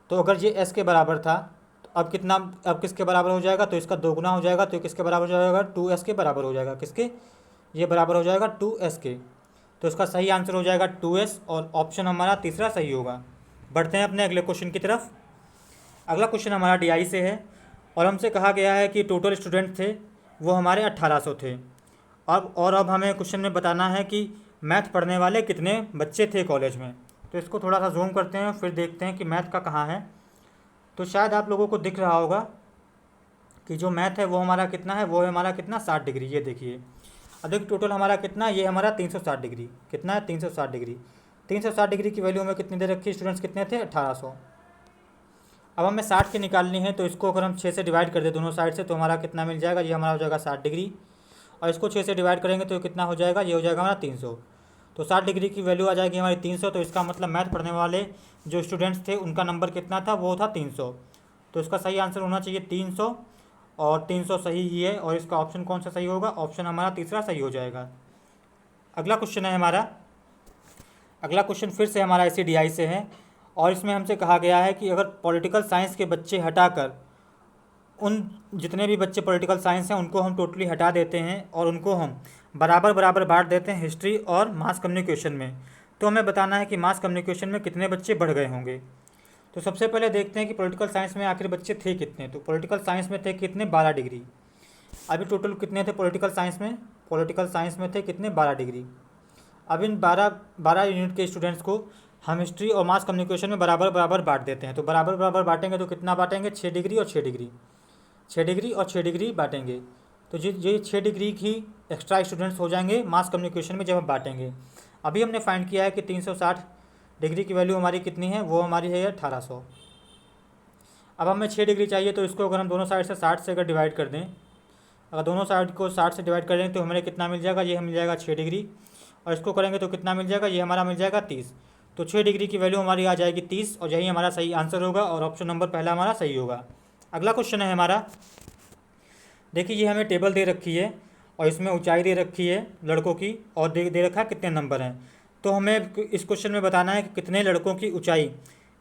तो अगर ये एस के बराबर था तो अब कितना, अब किसके बराबर हो जाएगा, तो इसका 2 गुना हो जाएगा। तो किसके बराबर हो जाएगा, 2s के बराबर हो जाएगा। किसके, ये बराबर हो जाएगा 2s के। तो इसका सही आंसर हो जाएगा 2s, और ऑप्शन हमारा तीसरा सही होगा। बढ़ते हैं अपने अगले क्वेश्चन की तरफ। अगला क्वेश्चन हमारा डीआई से है, और हमसे कहा गया है कि टोटल स्टूडेंट थे वो हमारे 1800 थे। अब हमें क्वेश्चन में बताना है कि मैथ पढ़ने वाले कितने बच्चे थे कॉलेज में। तो इसको थोड़ा सा जूम करते हैं, फिर देखते हैं कि मैथ का कहाँ है। तो शायद आप लोगों को दिख रहा होगा कि जो मैथ है वो हमारा कितना है, वो है हमारा कितना 60 डिग्री। ये देखिए, अब देखिए टोटल हमारा कितना, ये हमारा 360 डिग्री। कितना है 360 डिग्री। 360 डिग्री की वैल्यू हमें कितनी दे रखी, स्टूडेंट्स कितने थे 1800। अब हमें 60 की निकालनी है, तो इसको अगर हम 6 से डिवाइड कर दें दोनों साइड से तो हमारा कितना मिल जाएगा, ये हमारा हो जाएगा 60 डिग्री। और इसको 6 से डिवाइड करेंगे तो कितना हो जाएगा, ये हो जाएगा हमारा 300। तो 60 डिग्री की वैल्यू आ जाएगी हमारी 300। तो इसका मतलब मैथ पढ़ने वाले जो स्टूडेंट्स थे उनका नंबर कितना था, वो था 300। तो इसका सही आंसर होना चाहिए 300, और 300 सही ही है। और इसका ऑप्शन कौन सा सही होगा, ऑप्शन हमारा तीसरा सही हो जाएगा। अगला क्वेश्चन है हमारा, अगला क्वेश्चन फिर से हमारा इसी डीआई से है, और इसमें हमसे कहा गया है कि अगर पॉलिटिकल साइंस के बच्चे हटाकर उन जितने भी बच्चे पॉलिटिकल साइंस हैं उनको हम टोटली हटा देते हैं और उनको हम बराबर बराबर बांट देते हैं हिस्ट्री और मास कम्युनिकेशन में, तो हमें बताना है कि मास कम्युनिकेशन में कितने बच्चे बढ़ गए होंगे। तो सबसे पहले देखते हैं कि पॉलिटिकल साइंस में आखिर बच्चे थे कितने। तो पॉलिटिकल साइंस में थे कितने, 12 डिग्री। अभी टोटल कितने थे पॉलिटिकल साइंस में थे कितने, 12 डिग्री। अब इन 12 यूनिट के स्टूडेंट्स को हम हिस्ट्री और मास कम्युनिकेशन में बराबर बराबर बांट देते हैं। तो बराबर बराबर बांटेंगे तो कितना बांटेंगे, 6 डिग्री और 6 डिग्री, 6 डिग्री और 6 डिग्री बांटेंगे। तो ये 6 डिग्री की एक्स्ट्रा स्टूडेंट्स हो जाएंगे मास कम्युनिकेशन में जब हम बांटेंगे। अभी हमने फाइंड किया है कि 360 डिग्री की वैल्यू हमारी कितनी है, वो हमारी है 1800। अब हमें 6 डिग्री चाहिए, तो इसको अगर हम दोनों साइड से 60 से अगर डिवाइड कर दें, अगर दोनों साइड को 60 से डिवाइड करें तो हमें कितना मिल जाएगा, ये मिल जाएगा 6 डिग्री। और इसको करेंगे तो कितना मिल जाएगा, ये हमारा मिल जाएगा 30। तो 6 डिग्री की वैल्यू हमारी आ जाएगी 30, और यही हमारा सही आंसर होगा, और ऑप्शन नंबर पहला हमारा सही होगा। अगला क्वेश्चन है हमारा, देखिए ये हमें टेबल दे रखी है, और इसमें ऊंचाई दे रखी है लड़कों की और दे रखा है कितने नंबर हैं। तो हमें इस क्वेश्चन में बताना है कि कितने लड़कों की ऊंचाई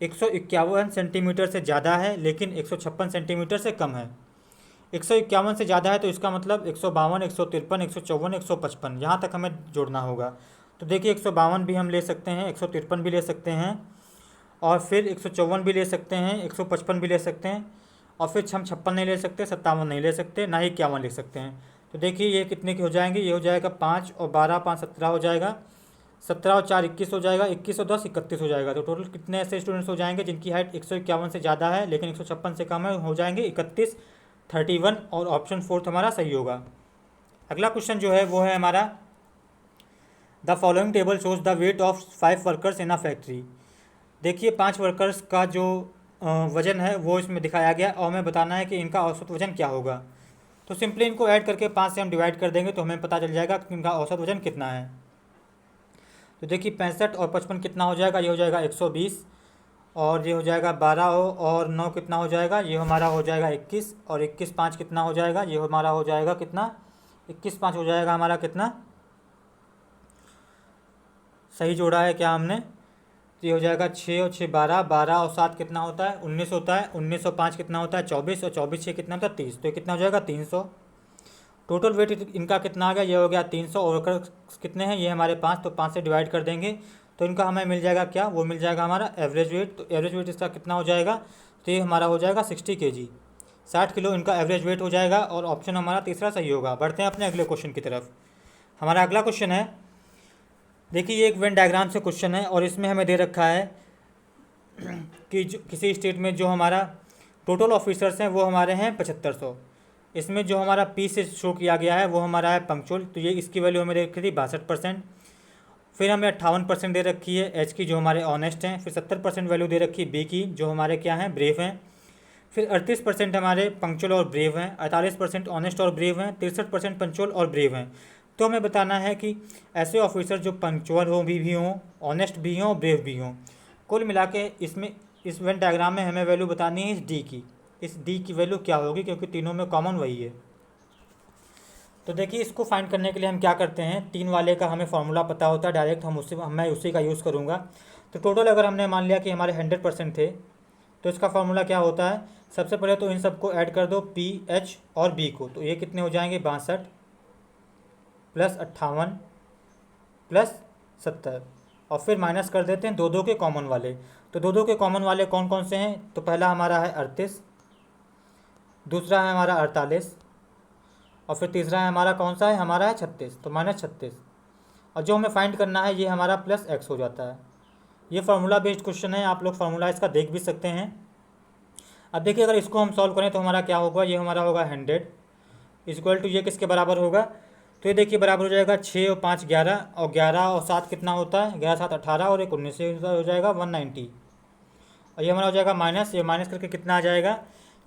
151 सेंटीमीटर से ज़्यादा है लेकिन 156 सेंटीमीटर से कम है। 151 से ज़्यादा है तो इसका मतलब 152, 153, 154, 155 यहाँ तक हमें जोड़ना होगा। तो देखिए 152 भी हम ले सकते हैं, 153 भी ले सकते हैं और फिर 154 भी ले सकते हैं, 155 भी ले सकते हैं और फिर हम 56 नहीं ले सकते, 57 नहीं ले सकते, ना ही 51 ले सकते हैं। तो देखिए ये कितने के हो जाएंगे, ये हो जाएगा 5 और 12, 5 17 हो जाएगा, 17 और 4 21 हो जाएगा, 21 और 10 31 हो जाएगा। तो टोटल कितने ऐसे स्टूडेंट्स हो जाएंगे जिनकी हाइट 151 से ज़्यादा है लेकिन 156 से कम है, हो जाएंगे 31, 31 और ऑप्शन 4 हमारा सही होगा। अगला क्वेश्चन जो है वो है हमारा the following table shows the weight of 5 workers in a factory. देखिए 5 वर्कर्स का जो वज़न है वो इसमें दिखाया गया और हमें बताना है कि इनका औसत वज़न क्या होगा। तो सिंपली इनको ऐड करके 5 से हम डिवाइड कर देंगे तो हमें पता चल जाएगा कि इनका औसत वज़न कितना है। तो देखिए 65 और 55 कितना हो जाएगा, ये हो जाएगा 120 और ये हो जाएगा 12 और 9 कितना हो जाएगा, ये हमारा हो जाएगा 21 और 21 5 कितना हो जाएगा, ये हमारा हो जाएगा कितना, 21 5 हो जाएगा हमारा कितना, सही जोड़ा है क्या हमने। तो ये हो जाएगा 6 और 6 12, 12 और 7 कितना होता है 19 होता है, 19 और 5 कितना होता है 24 और 24 6 कितना होता है 30। तो ये कितना हो जाएगा 300। टोटल वेट इनका कितना आ गया, ये हो गया 300 और वर्कर्स कितने हैं, ये हमारे 5, तो 5 से डिवाइड कर देंगे तो इनका हमें मिल जाएगा क्या, वो मिल जाएगा हमारा एवरेज वेट। तो एवरेज वेट इसका कितना हो जाएगा, तो ये हमारा हो जाएगा 60 kg, 60 किलो इनका एवरेज वेट हो जाएगा और ऑप्शन हमारा तीसरा सही होगा। बढ़ते हैं अपने अगले क्वेश्चन की तरफ। हमारा अगला क्वेश्चन है, देखिए ये एक वेन डायग्राम से क्वेश्चन है और इसमें हमें दे रखा है कि किसी स्टेट में जो हमारा टोटल ऑफिसर्स हैं वो हमारे हैं 7500। इसमें जो हमारा पी से शो किया गया है वो हमारा है पंक्चुअल, तो ये इसकी वैल्यू हमें दे रखी थी 62%। फिर हमें 58% दे रखी है एच की जो हमारे ऑनेस्ट हैं। फिर 70% वैल्यू दे रखी है बी की जो हमारे क्या हैं ब्रेव हैं। फिर 38% हमारे पंक्चुअल और ब्रेव हैं, 48% ऑनेस्ट और ब्रेव हैं, 63% पंक्चुअल और ब्रेव हैं। तो हमें बताना है कि ऐसे ऑफिसर जो पंक्चुअल हो भी हों, ऑनेस्ट भी हों, ब्रेव भी हों। कुल मिला के इसमें इस वेन डायग्राम में हमें वैल्यू बतानी है इस डी की। इस डी की वैल्यू क्या होगी क्योंकि तीनों में कॉमन वही है। तो देखिए इसको फाइंड करने के लिए हम क्या करते हैं, 3 वाले का हमें फॉर्मूला पता होता है डायरेक्ट, मैं उसी का यूज़ करूँगा। तो टोटल अगर हमने मान लिया कि हमारे 100% थे तो इसका फॉर्मूला क्या होता है, सबसे पहले तो इन सबको ऐड कर दो पी एच और बी को। तो ये कितने हो जाएंगे 62 प्लस 58 प्लस 70 और फिर माइनस कर देते हैं 2 के कॉमन वाले। तो 2 के कॉमन वाले कौन कौन से हैं, तो पहला हमारा है 38, दूसरा है हमारा 48 और फिर तीसरा है हमारा कौन सा है, हमारा है 36, तो -36। और जो हमें फाइंड करना है ये हमारा प्लस x हो जाता है। ये फार्मूला बेस्ड क्वेश्चन है, आप लोग फार्मूला इसका देख भी सकते हैं। अब देखिए अगर इसको हम सॉल्व करें तो हमारा क्या होगा, ये हमारा होगा 100 इक्वल टू ये किसके बराबर होगा, तो ये देखिए बराबर हो जाएगा 6 और 5 11 और 11 और 7 कितना होता है, 11 7 18 और 1 19 से हो जाएगा 190। और ये हमारा हो जाएगा माइनस, ये माइनस करके कितना आ जाएगा,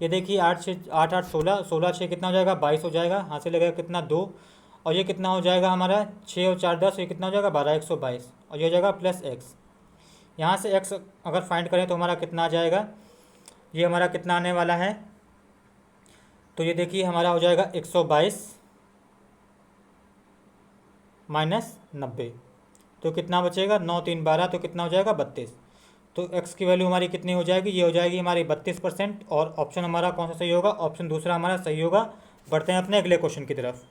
ये देखिए 8 6 8 8 16, 16 6 कितना हो जाएगा 22 हो जाएगा, यहाँ से लगेगा कितना 2 और ये कितना हो जाएगा हमारा 6 और 4 10, ये कितना हो जाएगा 12 122 और ये हो जाएगा प्लस एक्स। यहाँ से एक्स अगर फाइंड करें तो हमारा कितना आ जाएगा, ये हमारा कितना आने वाला है, तो ये देखिए हमारा हो जाएगा 122 माइनस 90, तो कितना बचेगा 9 3 12, तो कितना हो जाएगा 32। तो x की वैल्यू हमारी कितनी हो जाएगी, ये हो जाएगी हमारी 32% और ऑप्शन हमारा कौन सा सही होगा, ऑप्शन दूसरा हमारा सही होगा। बढ़ते हैं अपने अगले क्वेश्चन की तरफ।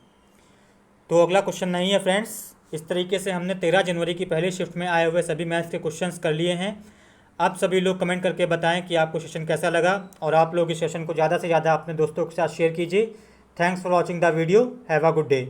तो अगला क्वेश्चन नहीं है फ्रेंड्स, इस तरीके से हमने 13 जनवरी की पहली शिफ्ट में आए हुए सभी मैथ्स के क्वेश्चंस कर लिए हैं। आप सभी लोग कमेंट करके बताएं कि आपको सेशन कैसा लगा और आप लोग इस सेशन को ज़्यादा से ज़्यादा अपने दोस्तों के साथ शेयर कीजिए। Thanks for watching the video, have a good day.